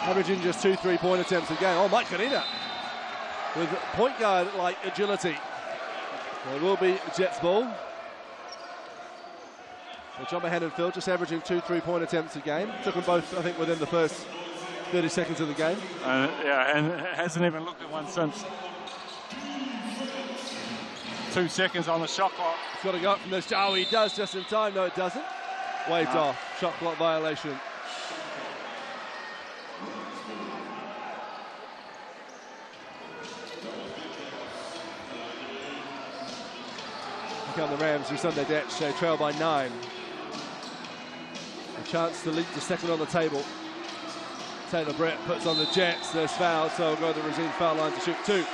averaging just 2 3-point attempts a game. Oh, Mike Karina with point guard like agility. It will be Jets ball. So John Bohannon, Phil, just averaging 2 3-point attempts a game. Took them both, I think, within the first 30 seconds of the game. Yeah, and hasn't even looked at one since. 2 seconds on the shot clock. He's got to go up from this. Oh, he does just in time. No, it doesn't. Waved off. Shot clock violation. come the Rams through Sunday Dutch. They trail by 9. A chance to leap to second on the table. Taylor Brett puts on the Jets. There's foul, so we'll go to the Rosine foul line to shoot 2.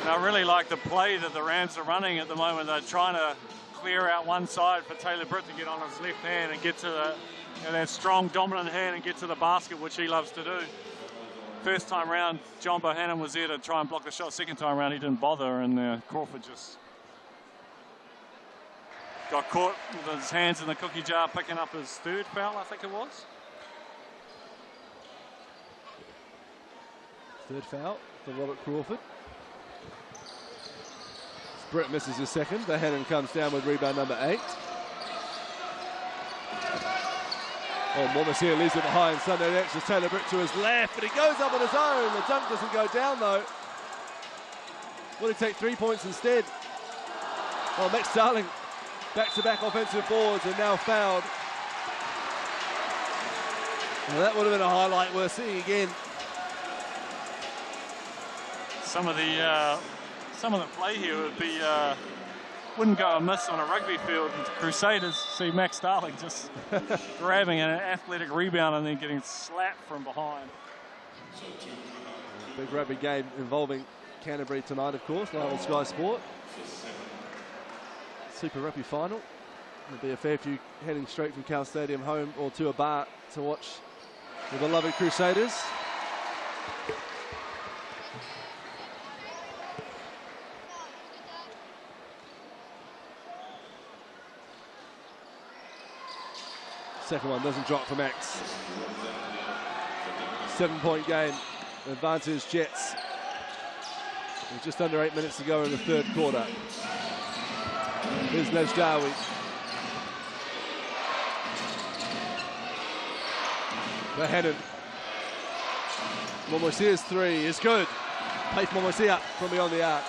And I really like the play that the Rams are running at the moment. They're trying to clear out one side for Taylor Britt to get on his left hand and get to the, that strong dominant hand and get to the basket, which he loves to do. First time round, John Bohannon was there to try and block the shot. Second time round, he didn't bother, and Crawford just got caught with his hands in the cookie jar, picking up his 3rd foul, I think it was. 3rd foul for Robert Crawford. Britt misses his 2nd. Bohannon comes down with rebound number 8. Oh, Mormasier leaves it behind. Sunday next is Taylor Britt to his left, but he goes up on his own. The dunk doesn't go down though. Will he take 3 points instead? Well, Max Darling, back-to-back offensive forwards, are now fouled. Well, that would have been a highlight worth seeing again. Some of the play here would be wouldn't go amiss on a rugby field. Crusaders see Max Darling just grabbing an athletic rebound and then getting slapped from behind. Big rugby game involving Canterbury tonight, of course, live on Sky Sport. Super Rugby final. There'll be a fair few heading straight from Cowles Stadium home or to a bar to watch the beloved Crusaders. Second one doesn't drop for Max. 7-point game. Advantage Jets. With just under 8 minutes to go in the 3rd quarter. Here's Nejdawi. Bohannon. Momosier's 3 is good. Pace Momosier from beyond the arc.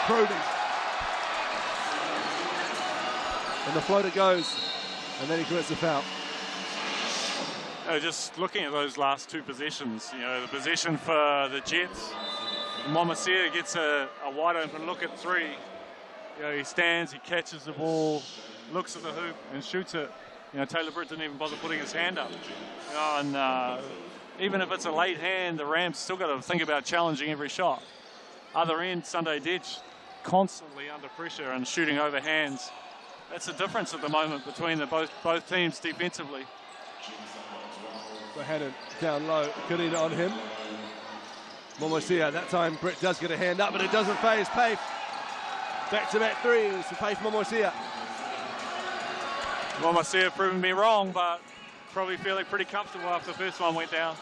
Probing. And the floater goes, and then he commits the foul. Just looking at those last 2 possessions, the possession for the Jets, Momosier gets a wide open look at 3. He stands, he catches the ball, looks at the hoop and shoots it. Taylor Britt didn't even bother putting his hand up. And even if it's a late hand, the Rams still got to think about challenging every shot. Other end, Sunday Ditch, constantly under pressure and shooting over hands. That's the difference at the moment between both teams defensively. Bohannon down low, Karina on him. Momosier, that time Britt does get a hand up, but it doesn't phase Pafe. Back-to-back 3s for Pafe Momosier. Momosier proving me wrong, but probably feeling pretty comfortable after the first one went down.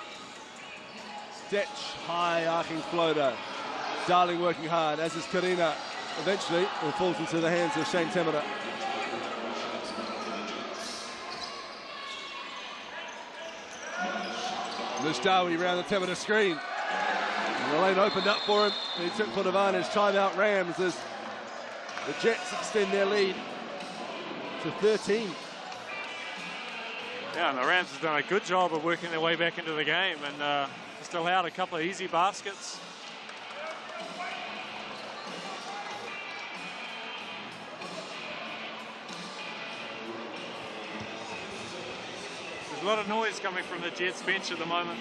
Detch, high arcing floater. Darling working hard, as is Karina. Eventually, it falls into the hands of Shane Temina. Nejdawi round the Temina screen. And the lane opened up for him. He took full advantage. Timeout Rams as the Jets extend their lead to 13. Yeah, and the Rams have done a good job of working their way back into the game and just allowed a couple of easy baskets. There's a lot of noise coming from the Jets bench at the moment.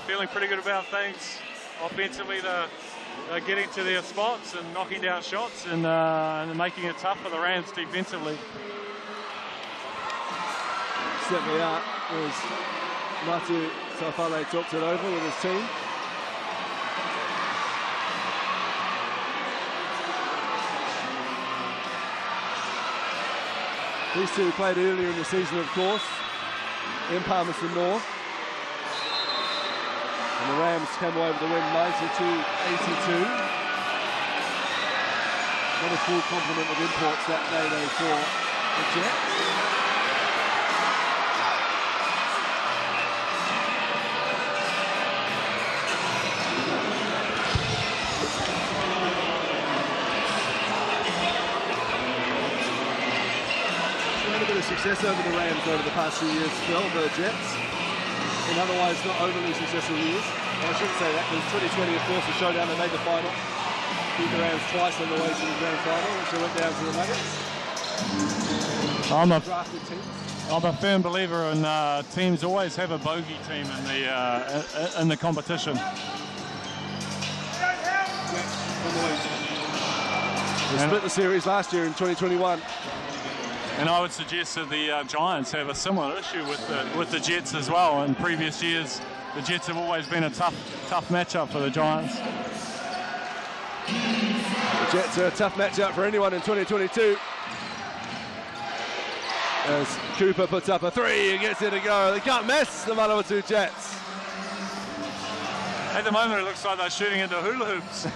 Feeling pretty good about things. Offensively, they're getting to their spots and knocking down shots and making it tough for the Rams defensively. Certainly are, as Matu Safale talked it over with his team. These two played earlier in the season, of course, in Palmerston North. And the Rams came away with the win 92-82. Not a full complement of imports that day though for the Jets. success over the Rams over the past few years, Phil, the Jets, in otherwise not overly successful years. Well, I shouldn't say that, because 2020, of course, the showdown, they made the final. Beat the Rams twice on the way to the grand final, which they went down to the Nuggets. I'm a firm believer in teams always have a bogey team in the competition. They split the series last year in 2021. And I would suggest that the Giants have a similar issue with the Jets as well. In previous years, the Jets have always been a tough matchup for the Giants. The Jets are a tough matchup for anyone in 2022. As Cooper puts up a three and gets it to go. They can't miss the Manawatu Jets. At the moment, it looks like they're shooting into hula hoops.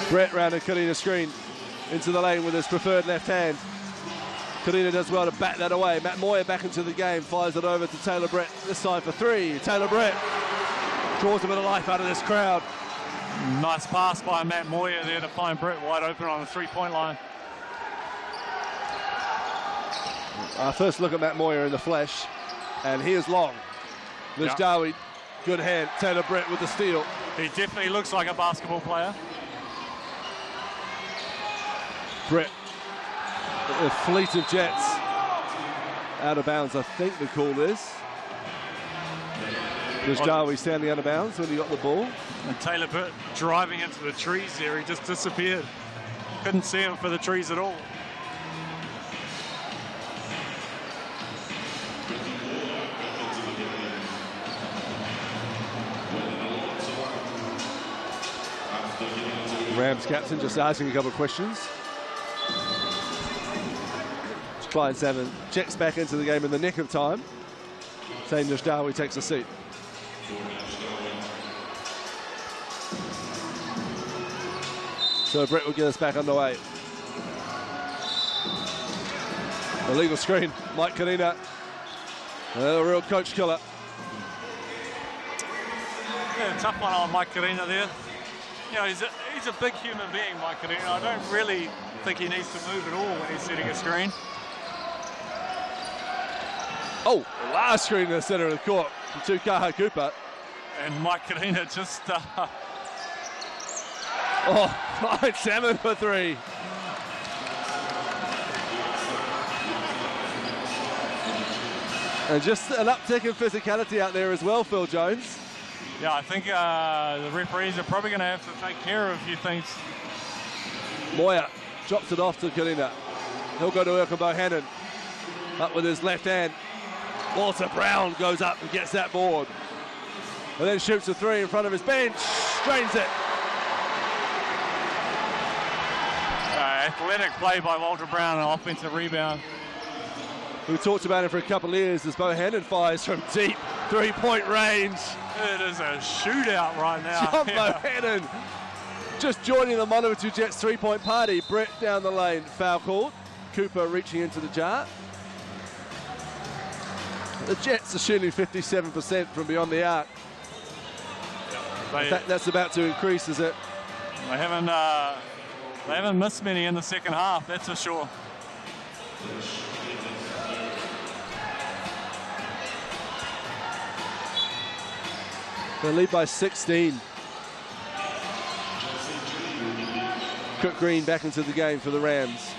Brett round a Karina screen into the lane with his preferred left hand. Karina does well to bat that away. Matt Moyer back into the game, fires it over to Taylor Brett, this time for three. Taylor Brett draws a bit of life out of this crowd. Nice pass by Matt Moyer there to find Brett wide open on the three-point line. Our first look at Matt Moyer in the flesh, and he is long. Liz Darby, good hand. Taylor Brett with the steal. He definitely looks like a basketball player. Brett, a fleet of Jets. Out of bounds, I think the call is. Liz Darby standing out of bounds when he got the ball. And Taylor Brett driving into the trees there. He just disappeared. Couldn't see him for the trees at all. Rams captain just asking a couple of questions. Clyde Salmon checks back into the game in the nick of time. Tane Darby takes a seat. So Brett will get us back underway. Illegal screen, Mike Karina. A real coach killer. Yeah, tough one on Mike Karina there. You know, he's a big human being, Mike Karina. I don't really think he needs to move at all when he's setting a screen. Oh, last screen in the center of the court from Tukaha Cooper. And Mike Karina just... Clyde Salmon for three. And just an uptick in physicality out there as well, Phil Jones. Yeah, I think the referees are probably going to have to take care of a few things. Moyer drops it off to Karina. He'll go to Erkan Bohannon. Up with his left hand. Walter Brown goes up and gets that board. And then shoots a three in front of his bench. Drains it. Athletic play by Walter Brown, an offensive rebound. We talked about him for a couple of years as Bohannon fires from deep three-point range. It is a shootout right now. John Bohannon just joining the Manawatu Jets three-point party. Brett down the lane, foul called. Cooper reaching into the jar. The Jets are shooting 57% from beyond the arc. In fact, that's about to increase, is it? They haven't missed many in the second half, that's for sure. They lead by 16. Cook Green back into the game for the Rams.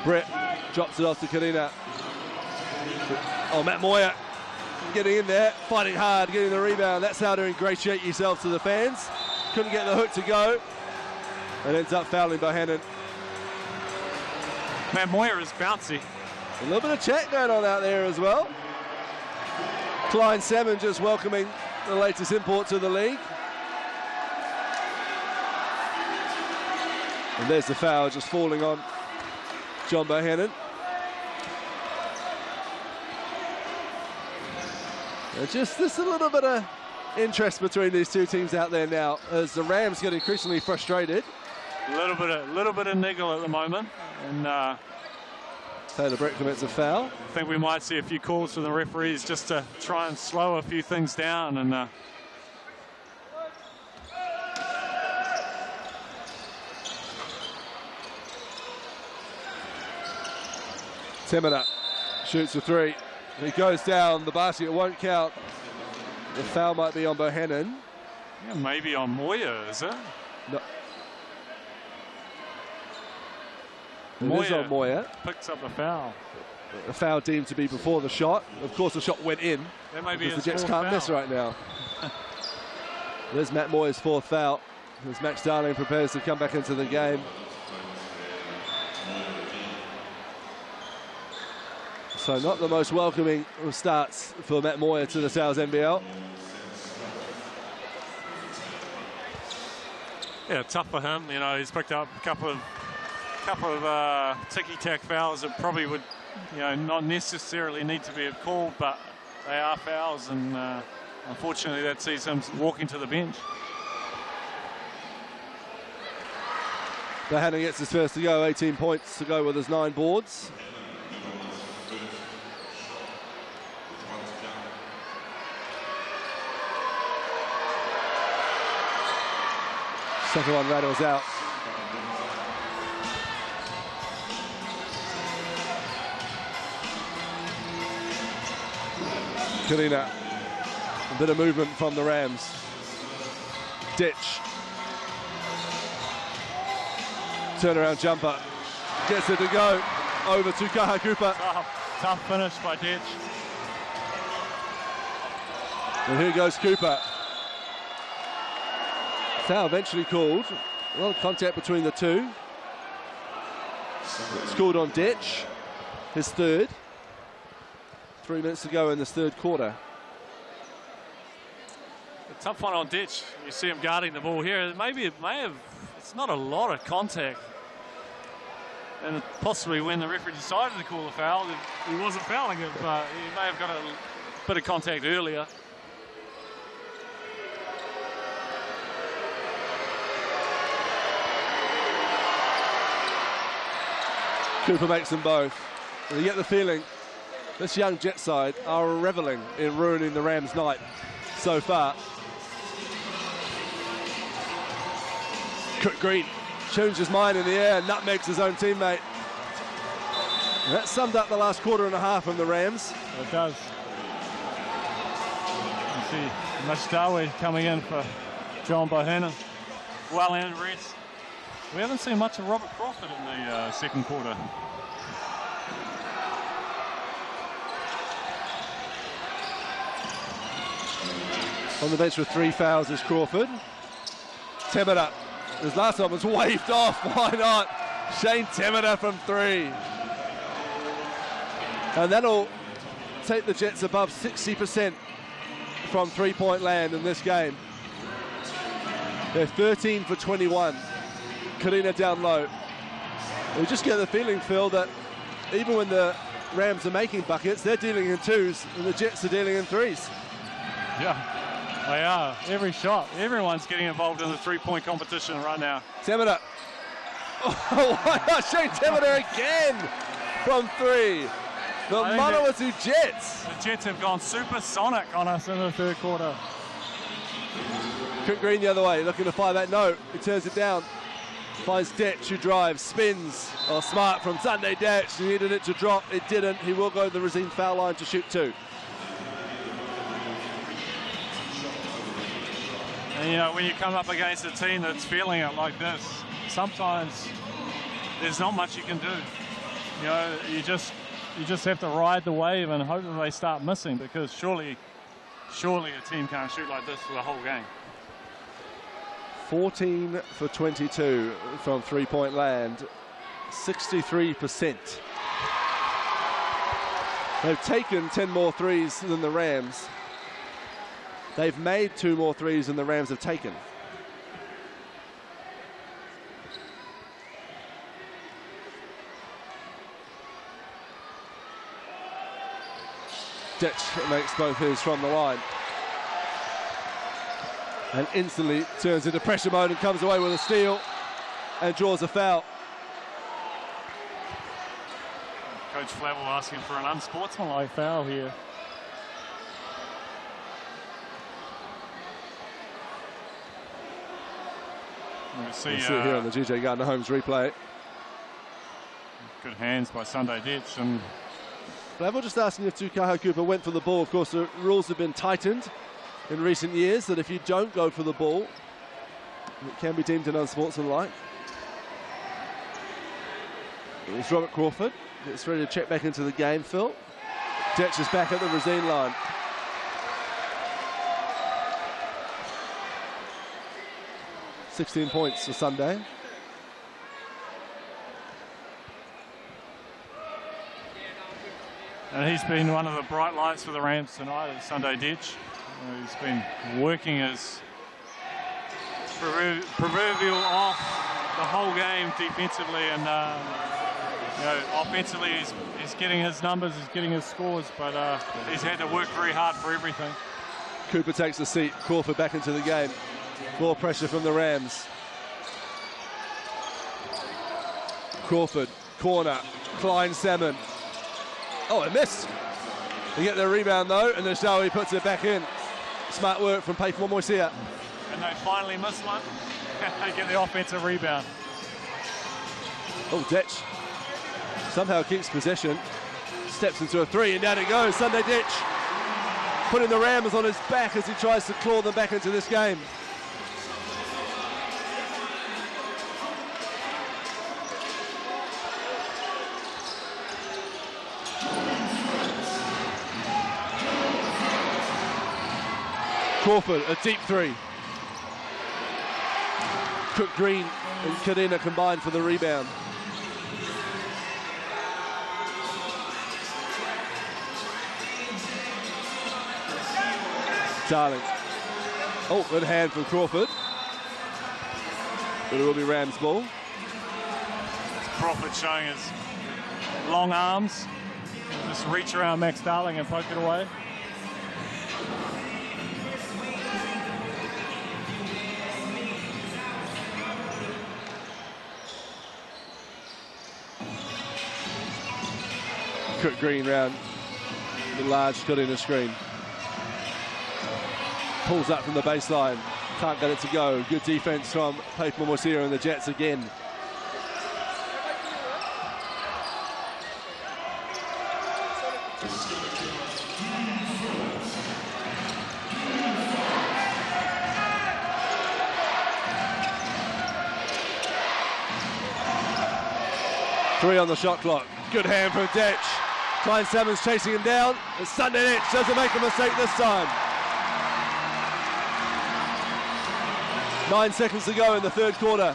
Brett drops it off to Karina. Oh, Matt Moyer getting in there, fighting hard, getting the rebound. That's how to ingratiate yourself to the fans. Couldn't get the hook to go. And ends up fouling Bohannon. Matt Moyer is bouncy. A little bit of chat going on out there as well. Clyde Salmon just welcoming the latest import to the league. And there's the foul just falling on John Bohannon. Just a little bit of interest between these two teams out there now as the Rams get increasingly frustrated. A little bit of niggle at the moment, and Taylor Brett commits a foul. I think we might see a few calls from the referees just to try and slow a few things down. And Temina shoots a three. He goes down. The basket won't count. The foul might be on Bohannon. Yeah, maybe on Moya, is it? No. It is on Moya. Picks up the foul. A foul deemed to be before the shot. Of course, the shot went in. That may be because his the Jets fourth can't miss foul. right now. There's Matt Moya's fourth foul. As Max Darling prepares to come back into the game. So not the most welcoming of starts for Matt Moya to the South NBL. Yeah, tough for him. You know, he's picked up a couple of ticky-tack fouls that probably would, you know, not necessarily need to be called, but they are fouls, and unfortunately that sees him walking to the bench. Bohannon gets his first to go, 18 points to go with his 9 boards. Second one rattles out. Karina, a bit of movement from the Rams. Ditch. Turnaround jumper. Gets it to go. Over to Kaha Cooper. Tough finish by Ditch. And here goes Cooper. Foul eventually called. A lot of contact between the two. It's called on Ditch. His third. 3 minutes to go in this third quarter. A tough one on Ditch. You see him guarding the ball here. Maybe it may have, it's not a lot of contact. And possibly when the referee decided to call the foul, he wasn't fouling it, but he may have got a bit of contact earlier. Cooper makes them both. And you get the feeling this young Jet side are reveling in ruining the Rams' night so far. Cook Green changes his mind in the air, nutmegs his own teammate. And that summed up the last quarter and a half from the Rams. It does. You see Mashtawi coming in for John Bohannon. Well in rest. We haven't seen much of Robert Crawford in the second quarter. On the bench with 3 fouls is Crawford. Temina. His last one was waved off. Why not? Shane Temina from 3. And that'll take the Jets above 60% from three-point land in this game. They're 13 for 21. Karina down low. We just get the feeling, Phil, that even when the Rams are making buckets, they're dealing in 2s, and the Jets are dealing in 3s. Yeah, they are. Every shot. Everyone's getting involved in the three-point competition right now. Temina. Oh, why not Shane Temina again from 3? The Manawatu Jets. The Jets have gone supersonic on us in the third quarter. Cook Green the other way, looking to fire that. No, he turns it down. Finds Detch, who drives, spins. Oh, smart from Sunday Detch. He needed it to drop. It didn't. He will go to the Racine foul line to shoot 2. And you know, when you come up against a team that's feeling it like this, sometimes there's not much you can do. You know, you just have to ride the wave and hope that they start missing, because surely a team can't shoot like this for the whole game. 14 for 22 from three-point land, 63%. They've taken 10 more threes than the Rams. They've made 2 more threes than the Rams have taken. Detch makes both his from the line. And instantly turns into pressure mode and comes away with a steal and draws a foul. Coach Flavel asking for an unsportsmanlike foul here. You see it here on the GJ Gardner Holmes replay. Good hands by Sunday Ditch, and Flavel just asking if Tukaha Cooper went for the ball. Of course, the rules have been tightened in recent years that if you don't go for the ball, it can be deemed an unsportsmanlike. It's Robert Crawford. Gets ready to check back into the game, Phil. Detch is back at the Rosine line. $16 points for Sunday. And he's been one of the bright lights for the Rams tonight, Sunday Ditch. He's been working his proverbial off the whole game defensively, and offensively he's getting his numbers, he's getting his scores, but he's had to work very hard for everything. Cooper takes the seat. Crawford back into the game. More pressure from the Rams. Crawford, corner, Klein Salmon. Oh, it missed. They get the rebound though, and Nashawi puts it back in. Smart work from Paifo Moisia. And they finally miss one. They get the offensive rebound. Oh, Detch somehow keeps possession. Steps into a three, and down it goes. Sunday Ditch putting the Rams on his back as he tries to claw them back into this game. Crawford, a deep three. Cook Green and Kadena combined for the rebound. Darling. Oh, good hand from Crawford. But it will be Rams ball. Crawford showing his long arms. Just reach around Max Darling and poke it away. Cook Green round the large Kadena screen. Pulls up from the baseline. Can't get it to go. Good defense from Paifo Moisia and the Jets again. Three on the shot clock. Good hand from Detch. Klein Salmon's chasing him down. And Sunday Detch doesn't make a mistake this time. 9 seconds to go in the third quarter.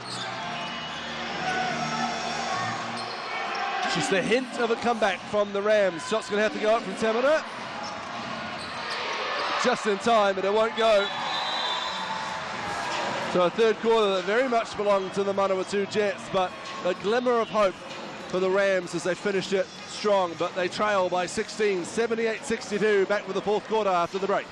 Just a hint of a comeback from the Rams. Shot's going to have to go up from Tamara. Just in time, but it won't go. So a third quarter that very much belonged to the Manawatu Jets, but a glimmer of hope for the Rams as they finished it strong, but they trail by 16, 78-62, back for the fourth quarter after the break.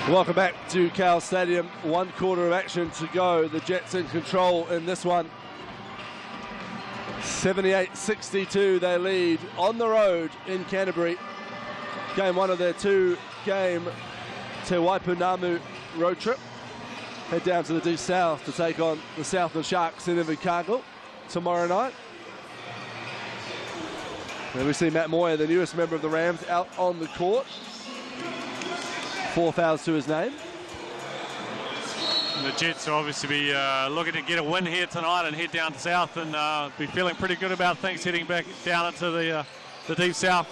Welcome back to Cowles Stadium. 1 quarter of action to go. The Jets in control in this one. 78-62 they lead on the road in Canterbury. Game 1 of their 2-game Te Waipunamu road trip. Head down to the deep south to take on the Southland Sharks in Invercargill tomorrow night. And we see Matt Moyer, the newest member of the Rams, out on the court. 4 fouls to his name. The Jets will obviously be looking to get a win here tonight and head down south and be feeling pretty good about things heading back down into the deep south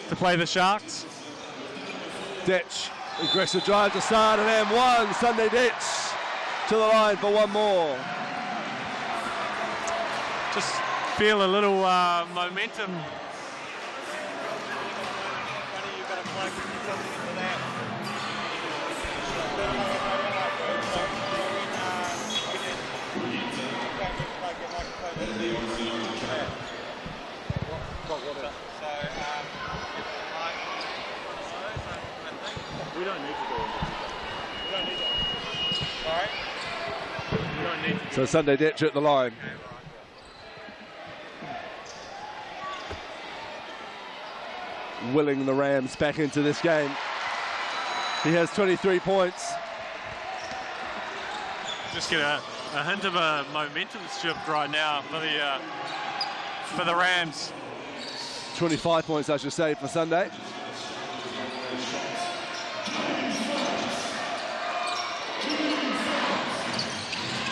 to play the Sharks. Ditch, aggressive drive to start, and M1, Sunday Ditch to the line for one more. Just feel a little momentum. We don't need to do it. We don't need to. Sorry? We don't need to. So Sunday Ditch at the line. Willing the Rams back into this game. He has 23 points. Just get a hint of a momentum shift right now for the Rams. 25 points, I should say, for Sunday.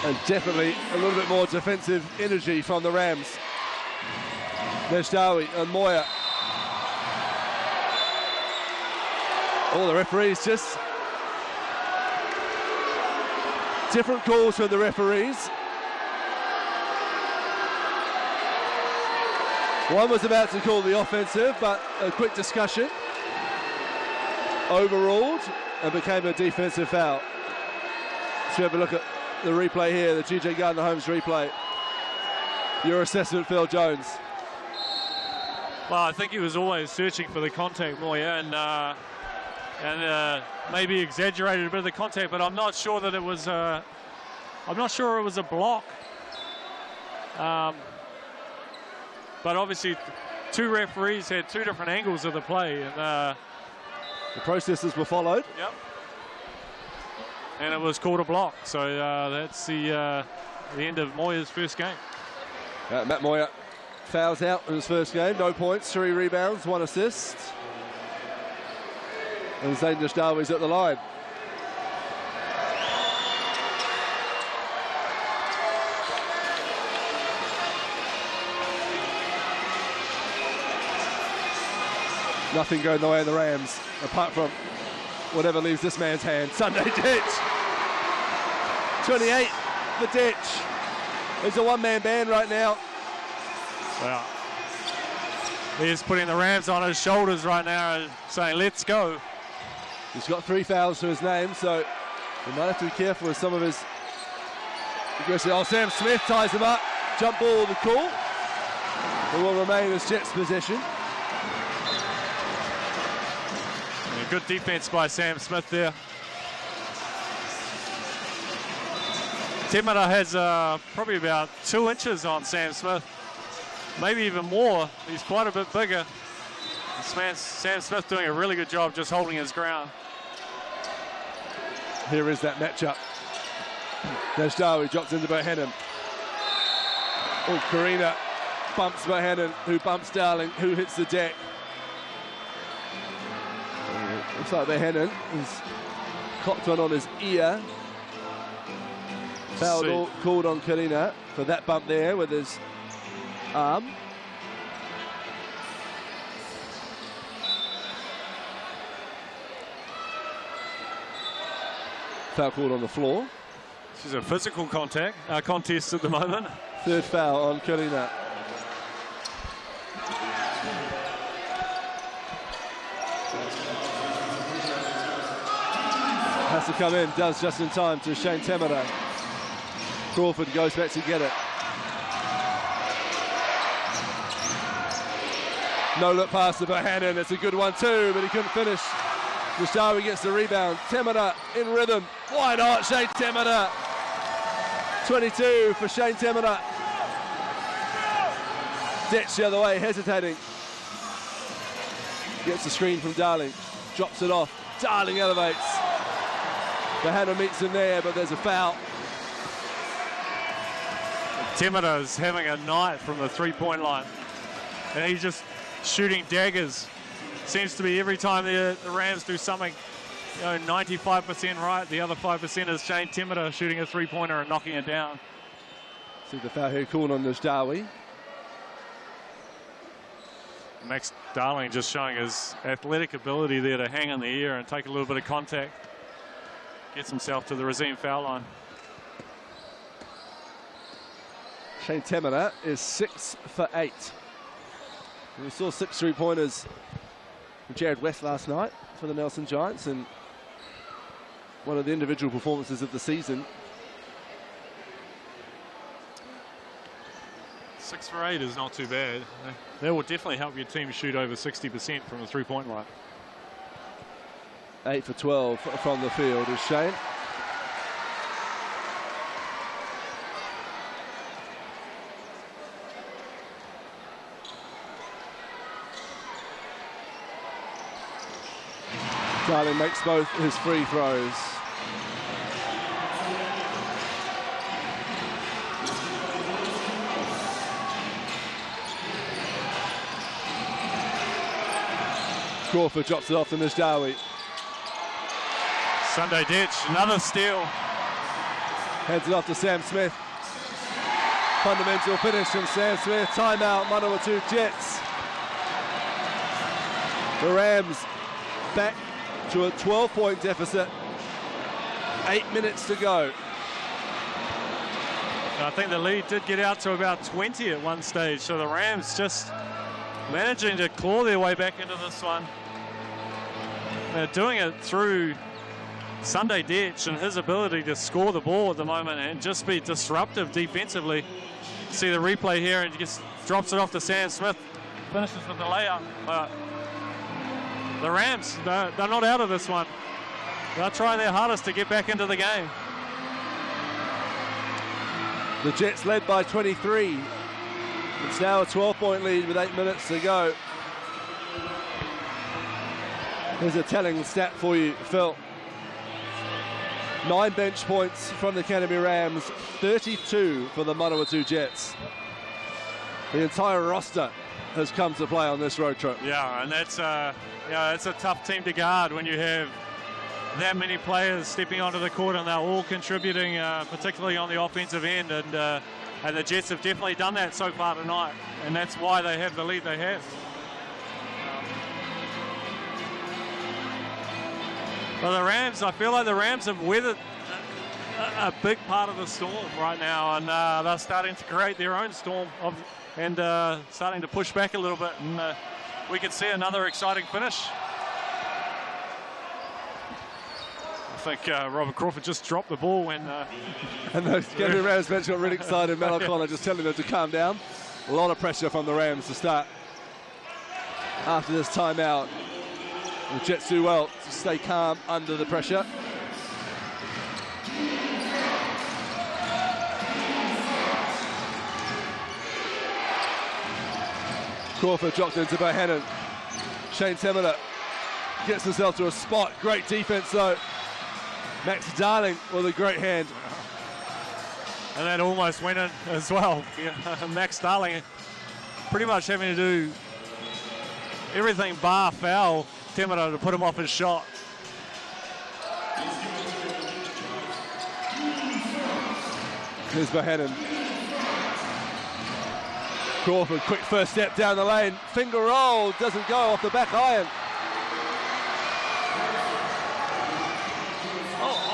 And definitely a little bit more defensive energy from the Rams. Neshdawi and Moyer. All the referees just different calls from the referees. One was about to call the offensive, but a quick discussion overruled and became a defensive foul. So have a look at the replay here, the GJ Gardner-Holmes replay. Your assessment, Phil Jones. Well, I think he was always searching for the contact, Moyer, and maybe exaggerated a bit of the contact, but I'm not sure that it was. I'm not sure it was a block. But obviously, 2 referees had 2 different angles of the play, and the processes were followed. Yep. And it was called a block, so that's the end of Moyer's first game. Matt Moyer fouls out in his first game, no points, 3 rebounds, 1 assist. And Zayn Neshdawi's at the line. Nothing going the way of the Rams, apart from whatever leaves this man's hand. Sunday Ditch. 28, the Ditch. It's a one-man band right now. Well, he's putting the Rams on his shoulders right now and saying, let's go. He's got 3 fouls to his name, so he might have to be careful with some of his aggressive. Oh, Sam Smith ties him up. Jump ball, the call. It will remain as Jets' possession. Good defense by Sam Smith there. Temara has probably about 2 inches on Sam Smith, maybe even more. He's quite a bit bigger. Sam Smith doing a really good job just holding his ground. Here is that matchup. Neshdawi drops into Bohannon. Oh, Karina bumps Bohannon, who bumps Darling, who hits the deck. Looks like Bohannon has cocked one on his ear. Foul called on Karina for that bump there with his arm. Foul called on the floor. This is a physical contest at the moment. 3rd foul on Karina. Has to come in, does just in time to Shane Temara. Crawford goes back to get it. No look pass to Bohannon, it's a good one too, but he couldn't finish. Mustawi gets the rebound. Temera in rhythm. Why not? Shane Temera. 22 for Shane Temera. Ditch the other way, hesitating. Gets the screen from Darling. Drops it off. Darling elevates. Bahana meets him there, but there's a foul. Temera is having a night from the three-point line. And he's just shooting daggers. Seems to be every time the Rams do something, 95% right, the other 5% is Shane Temera shooting a three-pointer and knocking it down. See the foul here called on Najdawi. Max Darling just showing his athletic ability there to hang in the air and take a little bit of contact. Gets himself to the Razim foul line. Shane Temera is 6 for 8. We saw 6 3-pointers from Jared West last night for the Nelson Giants, and one of the individual performances of the season. 6 for 8 is not too bad. That will definitely help your team shoot over 60% from the three-point line. 8 for 12 from the field is Shane. Darling makes both his free throws. Crawford drops it off to Najdawi. Sunday Ditch, another steal. Hands it off to Sam Smith. Fundamental finish from Sam Smith. Timeout, Manawatu Jets. The Rams back to a 12-point deficit. 8 minutes to go. I think the lead did get out to about 20 at one stage, so the Rams just managing to claw their way back into this one. They're doing it through Sunday Ditch and his ability to score the ball at the moment and just be disruptive defensively. See the replay here, and he just drops it off to Sam Smith. Finishes with the layup. But the Rams, they're not out of this one. They're trying their hardest to get back into the game. The Jets led by 23. It's now a 12-point lead with 8 minutes to go. Here's a telling stat for you, Phil. 9 bench points from the Canterbury Rams, 32 for the Manawatu Jets. The entire roster has come to play on this road trip. Yeah, and that's it's a tough team to guard when you have that many players stepping onto the court and they're all contributing, particularly on the offensive end. And the Jets have definitely done that so far tonight, and that's why they have the lead they have. But the Rams, I feel like the Rams have weathered a big part of the storm right now, and they're starting to create their own storm and starting to push back a little bit, and we could see another exciting finish. I think Robert Crawford just dropped the ball when... and the Canterbury Rams bench got really excited. Mel O'Connor just telling them to calm down. A lot of pressure from the Rams to start after this timeout. The Jets do well to stay calm under the pressure. Crawford dropped into Bohannon. Shane Temera gets himself to a spot. Great defense though. Max Darling with a great hand. And that almost went in as well. Max Darling pretty much having to do everything bar foul Temera to put him off his shot. Here's Bohannon. Crawford, quick first step down the lane. Finger roll, doesn't go off the back iron.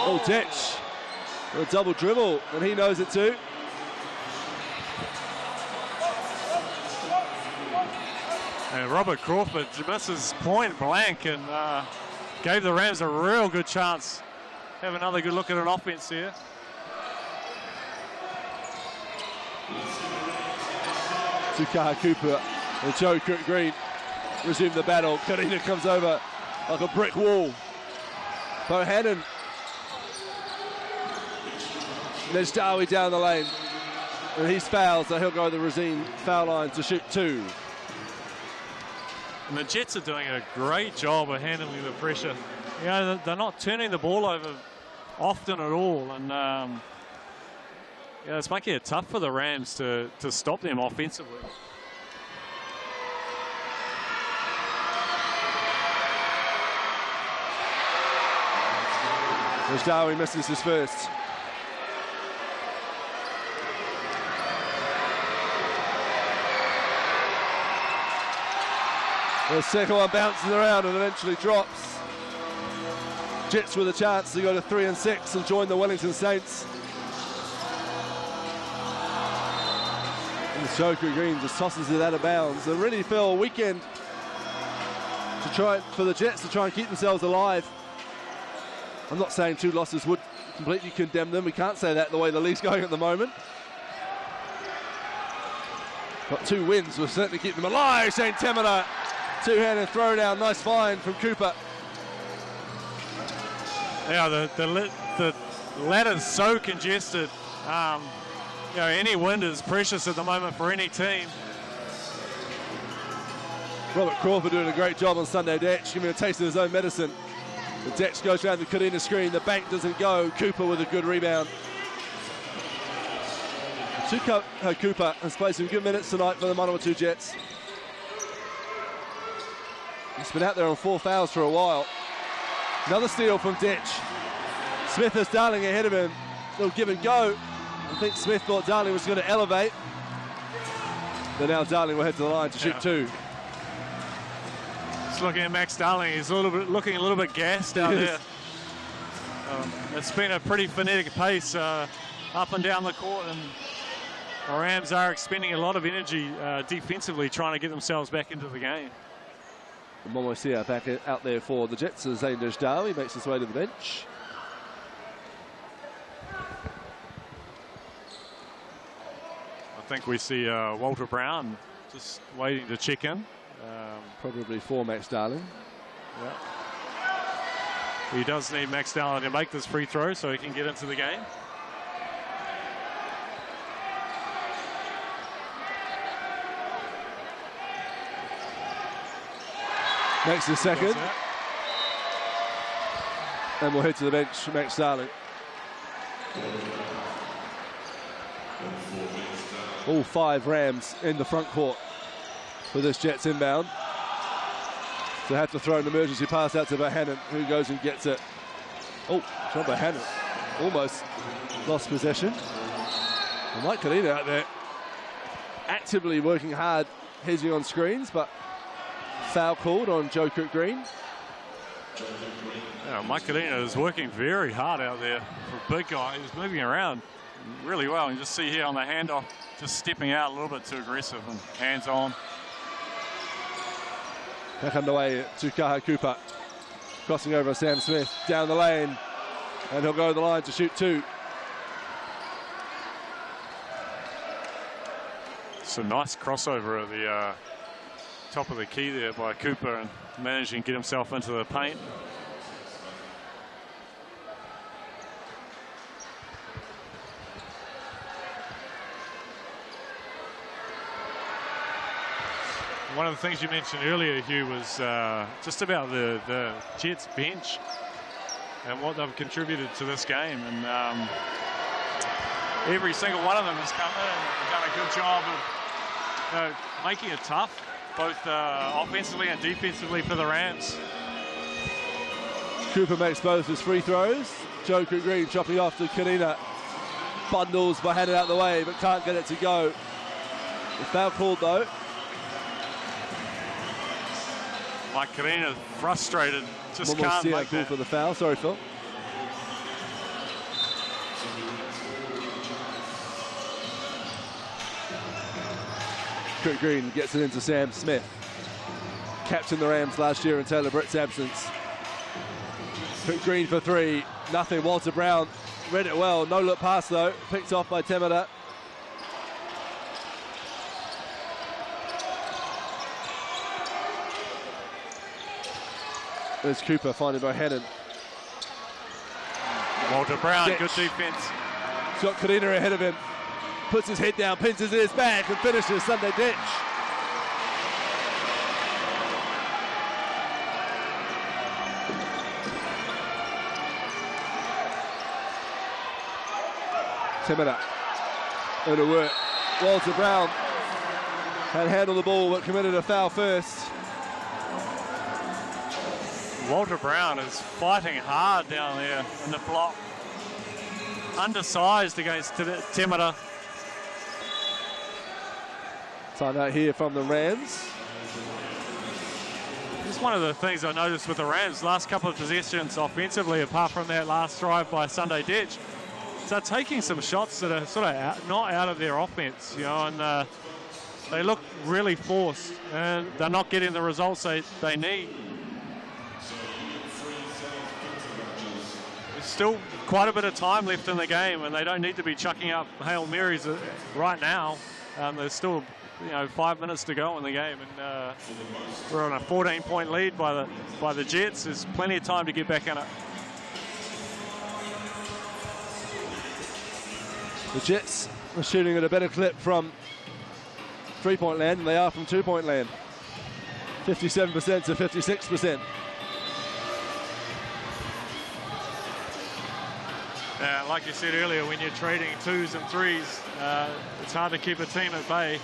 Oh, Ditch. A double dribble, and he knows it too. And Robert Crawford misses point blank and gave the Rams a real good chance. Have another good look at an offense here. Tukaha Cooper and Joe Green resume the battle. Karina comes over like a brick wall. Bohannon. Nejdawi down the lane. And he's fouled, so he'll go to the Rosine foul line to shoot 2. And the Jets are doing a great job of handling the pressure. You know, they're not turning the ball over often at all, and yeah, it's making it tough for the Rams to stop them offensively. Nejdawi misses his first. The second one bounces around and eventually drops. Jets with a chance to go to 3 and 6 and join the Wellington Saints. And Joker Green just tosses it out of bounds. A really fell weekend to try for the Jets to try and keep themselves alive. I'm not saying 2 losses would completely condemn them. We can't say that the way the league's going at the moment. But 2 wins will certainly keep them alive. Shane Temina. Two-handed throwdown, nice find from Cooper. Yeah, the ladder's so congested. You know, any win is precious at the moment for any team. Robert Crawford doing a great job on Sunday Detch, giving a taste of his own medicine. The Detch goes around the Kadena screen, the bank doesn't go. Cooper with a good rebound. Cooper has played some good minutes tonight for the Manawatu Jets. He's been out there on 4 fouls for a while. Another steal from Detch. Smith has Darling ahead of him. Little give and go. I think Smith thought Darling was going to elevate. But now Darling will head to the line to shoot 2. Just looking at Max Darling, he's looking a little bit gassed out there. It's been a pretty frenetic pace up and down the court, and the Rams are expending a lot of energy defensively trying to get themselves back into the game. Momoisia back out there for the Jets as Zane Nejdawi makes his way to the bench. I think we see Walter Brown just waiting to check in. Probably for Max Darling. Yeah. He does need Max Darling to make this free throw so he can get into the game. Makes the second. And we'll head to the bench, Max Darling. All 5 Rams in the front court for this Jets inbound. So have to throw an emergency pass out to Bohannon, who goes and gets it. Oh, John Bohannon almost lost possession. And Mike Kadena out there actively working hard, hedging on screens, but foul called on Joe Cook Green. Yeah, Mike Kadena is working very hard out there for a big guy. He's moving around really well. You just see here on the handoff, just stepping out a little bit too aggressive and hands on. Back underway to Kaha Cooper. Crossing over Sam Smith down the lane. And he'll go to the line to shoot 2. It's a nice crossover at the top of the key there by Cooper and managing to get himself into the paint. One of the things you mentioned earlier, Hugh, was just about the Jets bench and what they've contributed to this game. And every single one of them has come in and done a good job of making it tough, both offensively and defensively for the Rams. Cooper makes both his free throws. Joe Cook Green chopping off to Kadena. Bundles by hand out the way, but can't get it to go. The foul called though. Mike Kadena frustrated, just can't make that. For the foul. Sorry, Phil. Cook Green gets it into Sam Smith. Captained the Rams last year in Taylor Britt's absence. Cook Green for 3. Nothing. Walter Brown read it well. No look pass though. Picked off by Temina. There's Cooper finding Bohannon. Walter Brown, Ditch. good defense. He's got Karina ahead of him. Puts his head down, pins his ears back, and finishes Sunday Ditch. Timida. It'll work. Walter Brown had handled the ball but committed a foul first. Walter Brown is fighting hard down there in the block. Undersized against Timida. Time out here from the Rams. It's one of the things I noticed with the Rams, last couple of possessions offensively, apart from that last drive by Sunday Ditch. So taking some shots that are sort of not out of their offense, you know, and they look really forced, and they're not getting the results they need. There's still quite a bit of time left in the game, and they don't need to be chucking up Hail Marys right now. There's still, 5 minutes to go in the game, and we're on a 14-point lead by the Jets. There's plenty of time to get back in it. The Jets are shooting at a better clip from three-point land than they are from two-point land. 57% to 56%. Like you said earlier, when you're trading twos and threes, it's hard to keep a team at bay.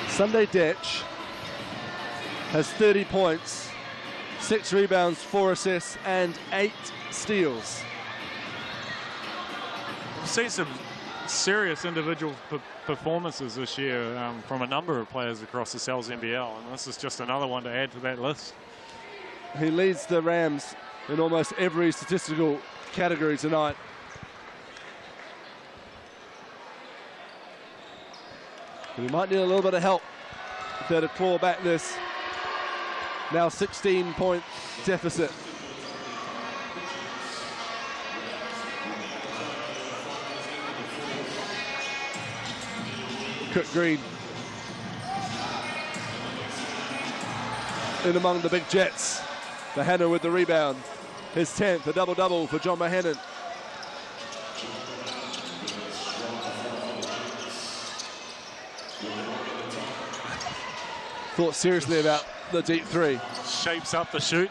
Sunday Ditch has 30 points, 6 rebounds, 4 assists, and 8 steals. We've seen some serious individual performances this year from a number of players across the Cowles NBL, and this is just another one to add to that list. He leads the Rams in almost every statistical category tonight. We might need a little bit of help if they're to claw back this now 16-point deficit. Cook Green in among the big Jets. Mahana with the rebound. His 10th, a double-double for John Mahanan. Thought seriously about the deep three. Shapes up the shoot.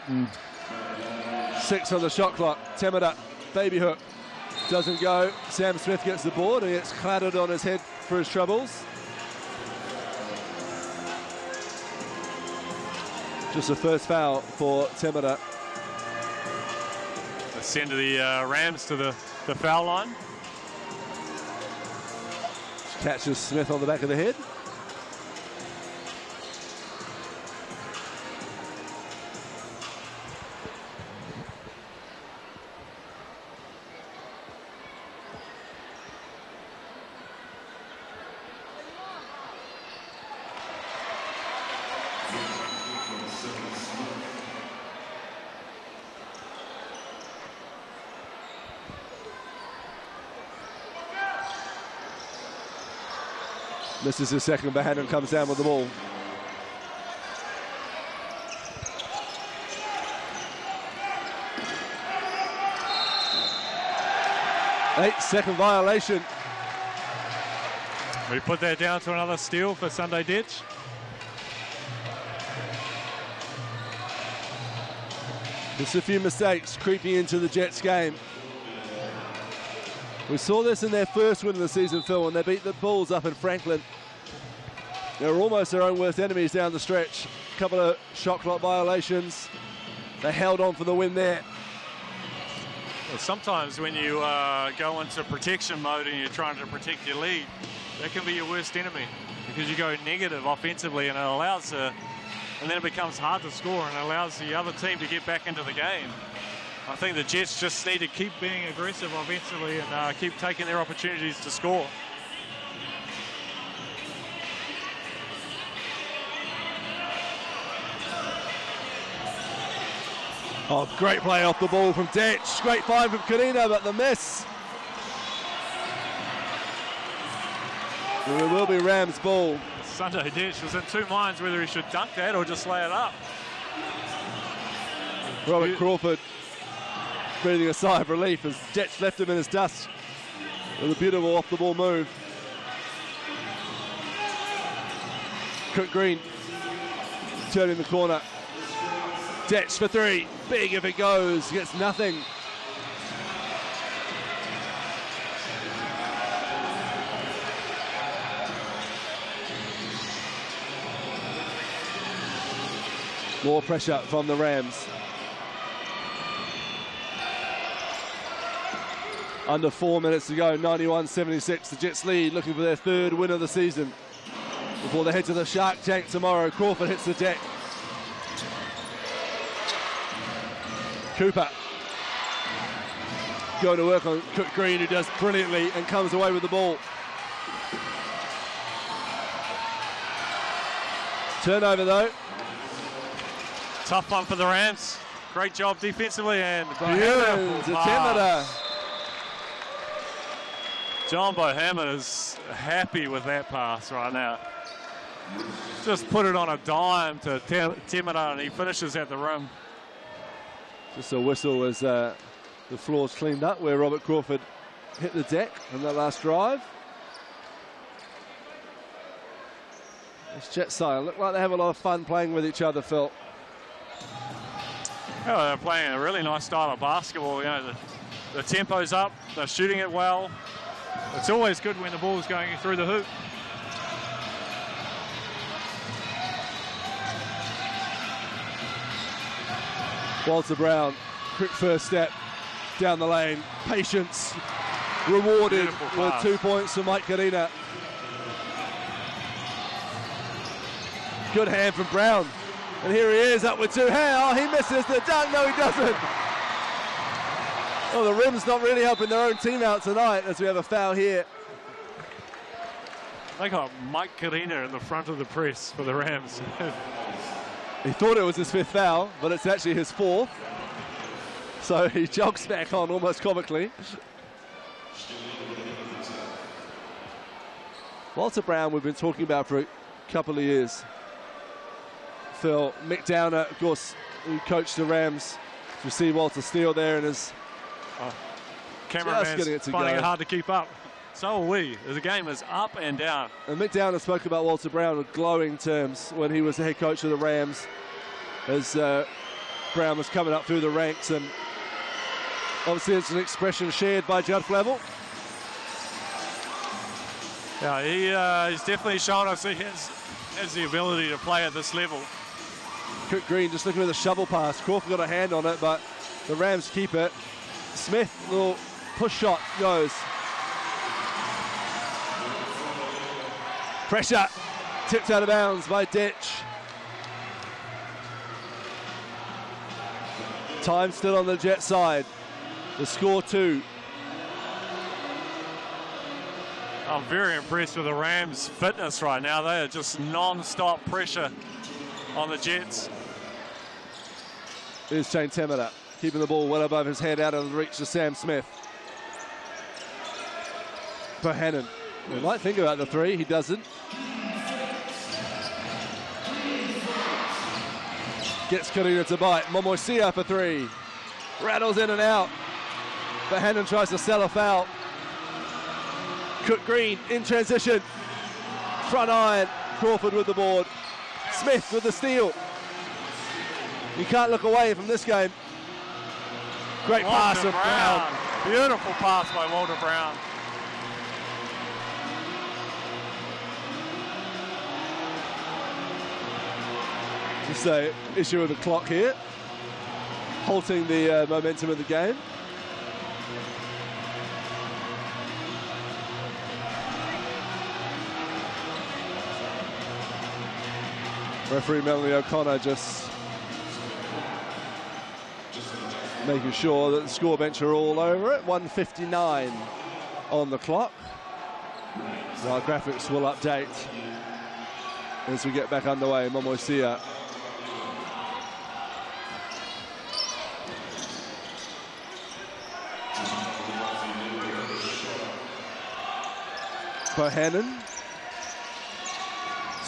6 on the shot clock. Temida, baby hook. Doesn't go. Sam Smith gets the board and gets clattered on his head for his troubles. Just a first foul for Temida. Send the Rams to the foul line. Catches Smith on the back of the head. Misses his second, but Hannon comes down with the ball. Eight-second violation. We put that down to another steal for Sunday Ditch. Just a few mistakes creeping into the Jets game. We saw this in their first win of the season, Phil, when they beat the Bulls up in Franklin. They were almost their own worst enemies down the stretch. A couple of shot clock violations. They held on for the win there. Well, sometimes when you go into protection mode and you're trying to protect your lead, that can be your worst enemy because you go negative offensively and it allows and then it becomes hard to score and allows the other team to get back into the game. I think the Jets just need to keep being aggressive offensively and keep taking their opportunities to score. Oh, great play off the ball from Ditch. Great find from Karina, but the miss. It will be Rams ball. Sunday Ditch was in two minds whether he should dunk that or just lay it up. Robert Crawford breathing a sigh of relief as Detch left him in his dust with a beautiful off-the-ball move. Cook Green turning the corner. Detch for three. Big if it goes. Gets nothing. More pressure from the Rams. Under 4 minutes to go, 91-76. The Jets lead, looking for their third win of the season. Before they head to the Shark Tank tomorrow, Crawford hits the deck. Cooper going to work on Cook Green, who does brilliantly and comes away with the ball. Turnover though. Tough one for the Rams. Great job defensively and Beautiful pass. John Bohammond is happy with that pass right now. Just put it on a dime to Temera and he finishes at the rim. Just a whistle as the floor's cleaned up where Robert Crawford hit the deck on that last drive. This Jet side look like they have a lot of fun playing with each other, Phil. Oh, they're playing a really nice style of basketball. You know, the tempo's up, they're shooting it well. It's always good when the ball's going through the hoop. Walter Brown, quick first step down the lane. Patience rewarded with 2 points for Mike Karina. Good hand from Brown. And here he is up with two hands. Oh, he misses the dunk. No, he doesn't. Oh, the rim's not really helping their own team out tonight as we have a foul here. They got Mike Karina in the front of the press for the Rams. He thought it was his fifth foul, but it's actually his fourth. So he jogs back on almost comically. Walter Brown we've been talking about for a couple of years. Phil, Mick Downer, of course, who coached the Rams. You see Walter Steele there and his cameraman's finding it hard to keep up. So are we. The game is up and down. And Mick Downer spoke about Walter Brown with glowing terms when he was the head coach of the Rams, as Brown was coming up through the ranks, and obviously it's an expression shared by Judd Flavel. Yeah, he's definitely shown us he has the ability to play at this level. Cook Green just looking at the shovel pass. Crawford got a hand on it, but the Rams keep it. Smith, little push shot goes. Pressure, tipped out of bounds by Ditch. Time still on the Jet side. The score 2. I'm very impressed with the Rams' fitness right now. They are just non-stop pressure on the Jets. Here's Shane Temera, keeping the ball well above his head, out of the reach of Sam Smith. Bohannon, he might think about the three, he doesn't. Gets Karina to bite. Momoisia for three. Rattles in and out. Bohannon tries to sell a foul. Cook Green in transition. Front iron. Crawford with the board. Smith with the steal. You can't look away from this game. Great pass of Brown. Beautiful pass by Walter Brown. Just an issue with the clock here, halting the momentum of the game. Referee Melanie O'Connor just making sure that the score bench are all over it. 1:59 on the clock. So our graphics will update as we get back underway. Momoisia. Bohannon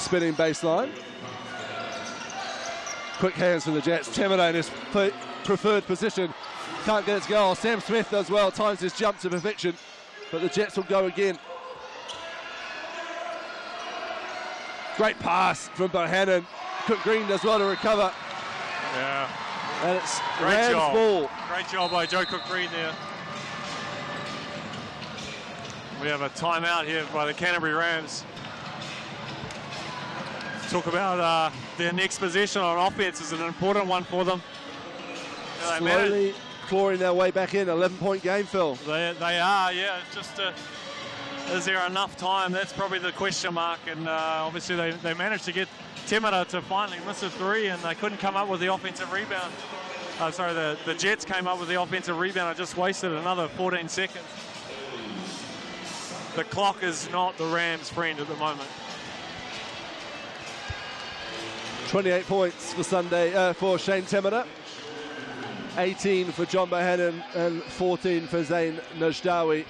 spinning baseline. Quick hands from the Jets. Temera in his preferred position. Can't get it to go. Sam Smith does well, times his jump to perfection, but the Jets will go again. Great pass from Bohannon. Cook Green does well to recover. Yeah. And it's Great Rams job. ball. Great job by Joe Cook Green there. We have a timeout here by the Canterbury Rams. Talk about their next possession on offense is an important one for them. Slowly clawing their way back in. 11-point game, Phil. They are, yeah. It's just is there enough time? That's probably the question mark. And obviously they managed to get Temera to finally miss a three, and they couldn't come up with the offensive rebound. Sorry, the Jets came up with the offensive rebound and just wasted another 14 seconds. The clock is not the Rams' friend at the moment. 28 points for for Shane Temera. 18 for John Bohannon and 14 for Zain Najdawi.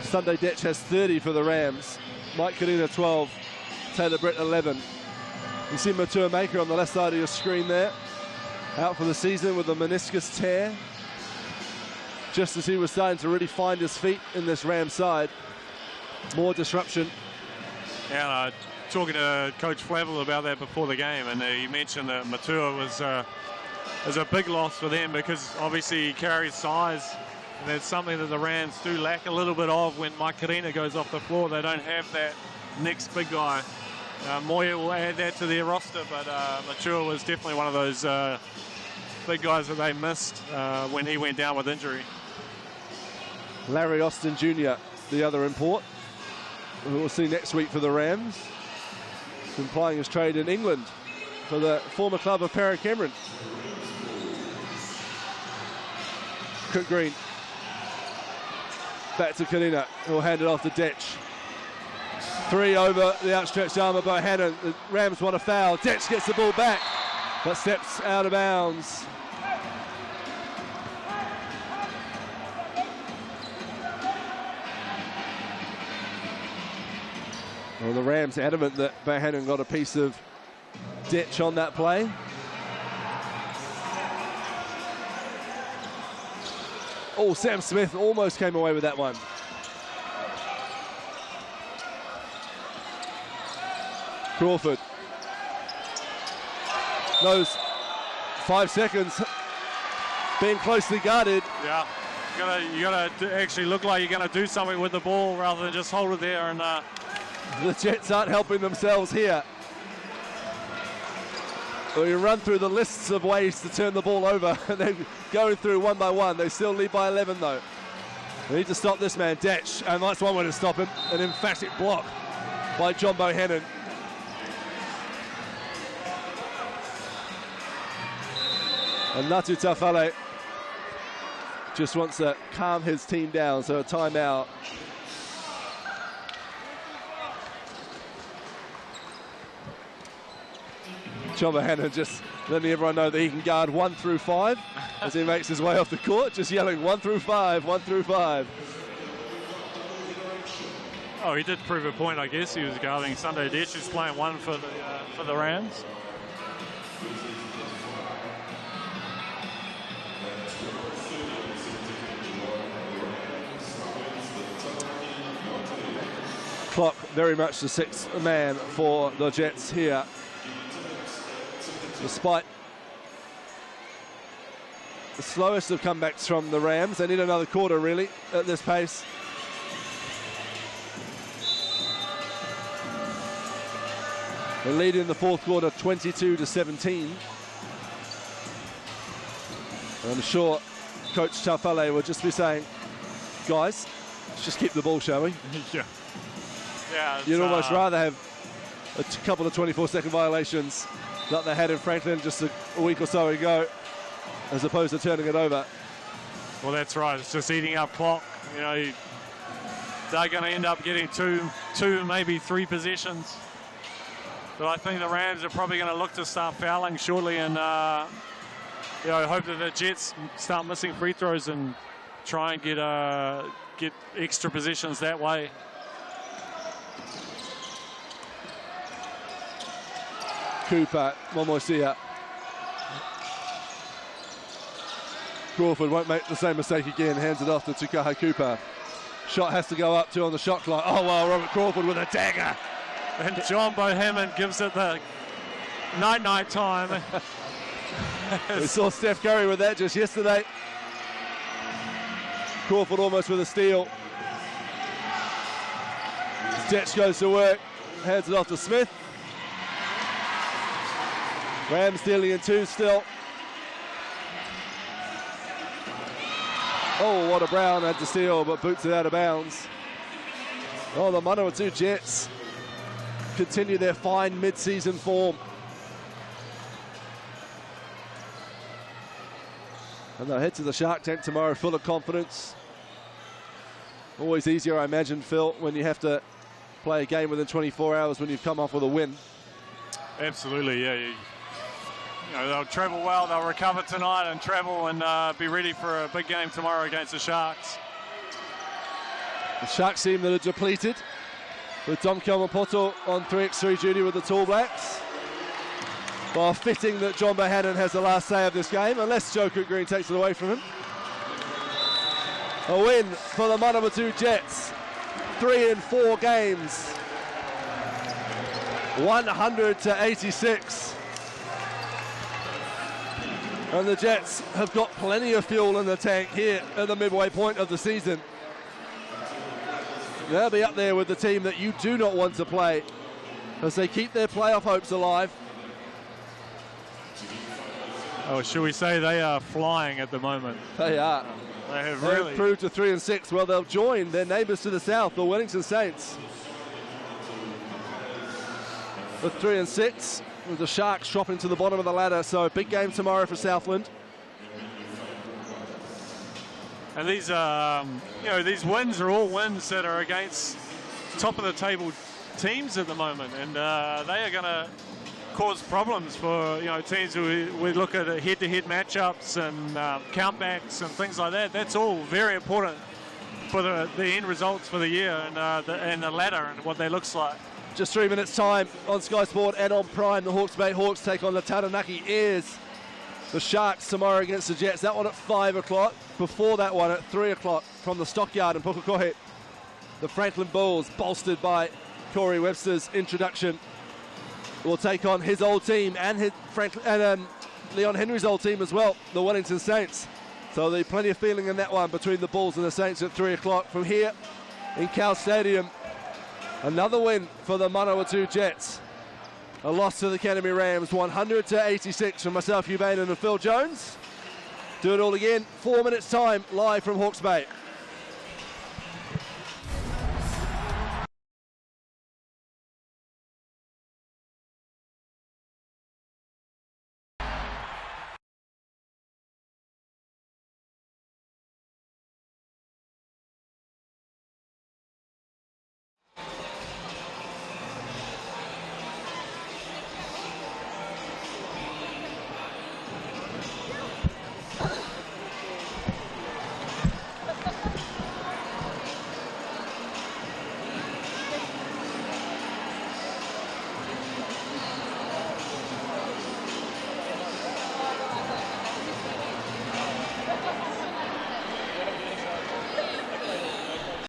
Sunday Detch has 30 for the Rams. Mike Kadina 12, Taylor Britt 11. You see Matua Maker on the left side of your screen there, out for the season with a meniscus tear. Just as he was starting to really find his feet in this Rams side. More disruption. Yeah, talking to Coach Flavel about that before the game, and he mentioned that Matua was a big loss for them because obviously he carries size, and that's something that the Rams do lack a little bit of when Mike Karina goes off the floor. They don't have that next big guy. Moya will add that to their roster, but Matua was definitely one of those big guys that they missed when he went down with injury. Larry Austin Jr., the other import, who we'll see next week for the Rams. He's been plying his trade in England for the former club of Para Cameron. Cook Green. Back to Karina, who'll hand it off to Detch. Three over the outstretched arm of Bohannon. The Rams want a foul. Detch gets the ball back, but steps out of bounds. Well, the Rams adamant that Bohannon got a piece of Detch on that play. Oh, Sam Smith almost came away with that one. Crawford knows 5 seconds, being closely guarded. Yeah, you gotta actually look like you're gonna do something with the ball rather than just hold it there. And the Jets aren't helping themselves here. Well, you run through the lists of ways to turn the ball over, and then going through one by one. They still lead by 11 though. They need to stop this man, Detch, and that's one way to stop him. An emphatic block by John Bohannon. And Natu Tafale just wants to calm his team down, so a timeout. John Bohannon just letting everyone know that he can guard 1 through 5 as he makes his way off the court, just yelling 1 through 5, 1 through 5. Oh, he did prove a point, I guess. He was guarding Sunday Detch, who's playing 1 for the Rams. Clock very much the sixth man for the Jets here. Despite the slowest of comebacks from the Rams, they need another quarter really at this pace. They lead in the fourth quarter 22-17. I'm sure Coach Tafale will just be saying, guys, let's just keep the ball, shall we? Yeah. Yeah. You'd almost rather have a couple of 24-second violations like they had in Franklin just a week or so ago, as opposed to turning it over. Well, that's right. It's just eating up clock. You know, they're going to end up getting two, maybe 3 possessions. But I think the Rams are probably going to look to start fouling shortly, and you know, hope that the Jets start missing free throws and try and get extra possessions that way. Cooper, Momosia. Crawford won't make the same mistake again, hands it off to Tukaha Cooper. Shot has to go up, 2 on the shot clock. Oh, well, Robert Crawford with a dagger. And John Bohannon gives it the night-night time. We saw Steph Curry with that just yesterday. Crawford almost with a steal. Jets goes to work, hands it off to Smith. Rams dealing in 2 still. Oh, what a Brown had to steal, but boots it out of bounds. Oh, the Manawatu Jets continue their fine mid-season form. And they'll head to the Shark Tank tomorrow full of confidence. Always easier, I imagine, Phil, when you have to play a game within 24 hours when you've come off with a win. Absolutely, yeah. You know, they'll travel well, they'll recover tonight and travel and be ready for a big game tomorrow against the Sharks. The Sharks team that are depleted, with Dom Kelmapoto on 3x3 duty with the Tall Blacks. Well, fitting that John Bohannon has the last say of this game, unless Joe Cook Green takes it away from him. A win for the Manawatu Jets. 3 in 4 games. 100-86. And the Jets have got plenty of fuel in the tank here at the midway point of the season. They'll be up there with the team that you do not want to play as they keep their playoff hopes alive. Oh, should we say they are flying at the moment? They are. They have They've really improved to 3 and 6. Well, they'll join their neighbours to the south, the Wellington Saints. With 3 and 6, with the Sharks dropping to the bottom of the ladder. So big game tomorrow for Southland. And these, you know, these wins are all wins that are against top of the table teams at the moment, and they are going to cause problems for, you know, teams who we look at head-to-head matchups and countbacks and things like that. That's all very important for the end results for the year and the ladder and what that looks like. Just 3 minutes time on Sky Sport and on Prime. The Hawke's Bay Hawks take on the Taranaki Airs. The Sharks tomorrow against the Jets. That one at 5 o'clock. Before that one at 3 o'clock from the Stockyard in Pukekohe. The Franklin Bulls, bolstered by Corey Webster's introduction, will take on his old team and Leon Henry's old team as well, the Wellington Saints. So there's plenty of feeling in that one between the Bulls and the Saints at 3 o'clock. From here in Cowles Stadium, another win for the Manawatu Jets. A loss to the Canterbury Rams, 100-86 from myself, Hugh Bain and Phil Jones. Do it all again, 4 minutes time, live from Hawke's Bay.